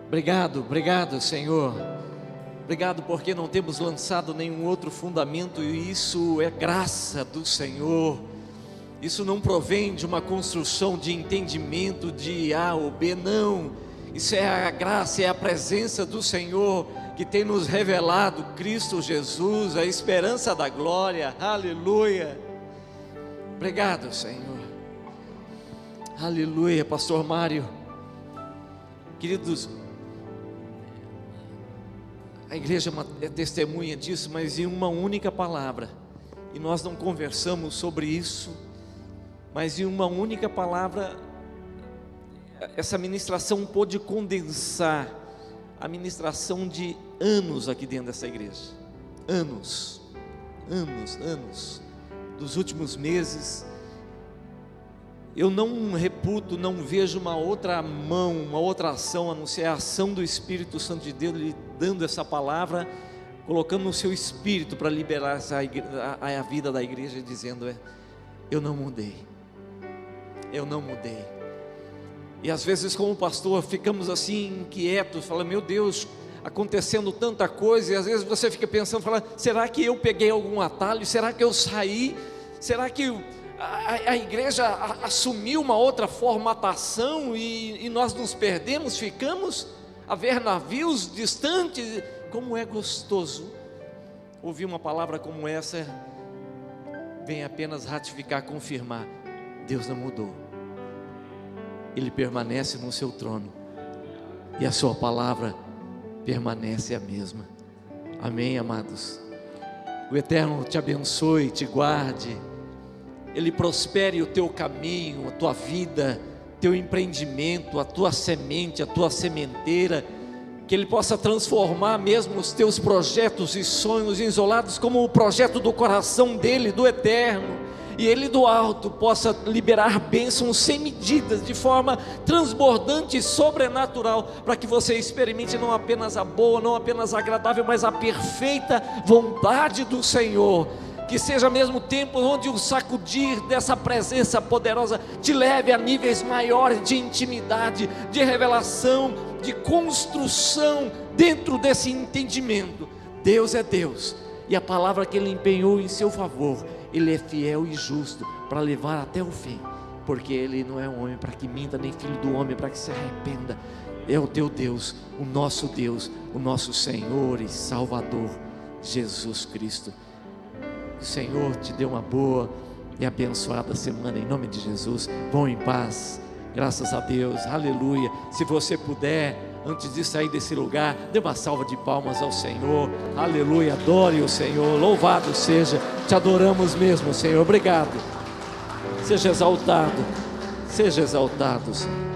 Obrigado, obrigado, Senhor. Obrigado porque não temos lançado nenhum outro fundamento, e isso é graça do Senhor. Isso não provém de uma construção de entendimento de A ou B, não. Isso é a graça, é a presença do Senhor que tem nos revelado Cristo Jesus, a esperança da glória. Aleluia. Obrigado, Senhor. Aleluia, Pastor Mário. Queridos, a igreja é testemunha disso, mas em uma única palavra. E nós não conversamos sobre isso, mas em uma única palavra, essa ministração pôde condensar a ministração de anos aqui dentro dessa igreja. Anos, anos, anos. Dos últimos meses, eu não reputo, não vejo uma outra mão, uma outra ação, a não ser a ação do Espírito Santo de Deus lhe dando essa palavra, colocando no seu espírito para liberar a vida da igreja, dizendo: eu não mudei, eu não mudei. E às vezes, como pastor, ficamos assim inquietos, falando: meu Deus, acontecendo tanta coisa, e às vezes você fica pensando, fala: será que eu peguei algum atalho? Será que eu saí? Será que a igreja assumiu uma outra formatação e nós nos perdemos, ficamos a ver navios distantes? Como é gostoso ouvir uma palavra como essa, vem apenas ratificar, confirmar: Deus não mudou, Ele permanece no seu trono, e a sua palavra permanece a mesma. Amém, amados? O Eterno te abençoe, te guarde, Ele prospere o teu caminho, a tua vida, teu empreendimento, a tua semente, a tua sementeira, que Ele possa transformar mesmo os teus projetos e sonhos isolados como o projeto do coração dEle, do Eterno, e Ele do alto possa liberar bênçãos sem medidas, de forma transbordante e sobrenatural, para que você experimente não apenas a boa, não apenas a agradável, mas a perfeita vontade do Senhor. Que seja mesmo tempo onde o sacudir dessa presença poderosa te leve a níveis maiores de intimidade, de revelação, de construção dentro desse entendimento. Deus é Deus, e a palavra que Ele empenhou em seu favor, Ele é fiel e justo para levar até o fim, porque Ele não é um homem para que minta, nem filho do homem para que se arrependa. É o teu Deus, o nosso Senhor e Salvador, Jesus Cristo. Que o Senhor te dê uma boa e abençoada semana, em nome de Jesus. Vão em paz, graças a Deus, aleluia. Se você puder, antes de sair desse lugar, dê uma salva de palmas ao Senhor, aleluia. Adore o Senhor, louvado seja, te adoramos mesmo, Senhor. Obrigado, seja exaltado, Senhor.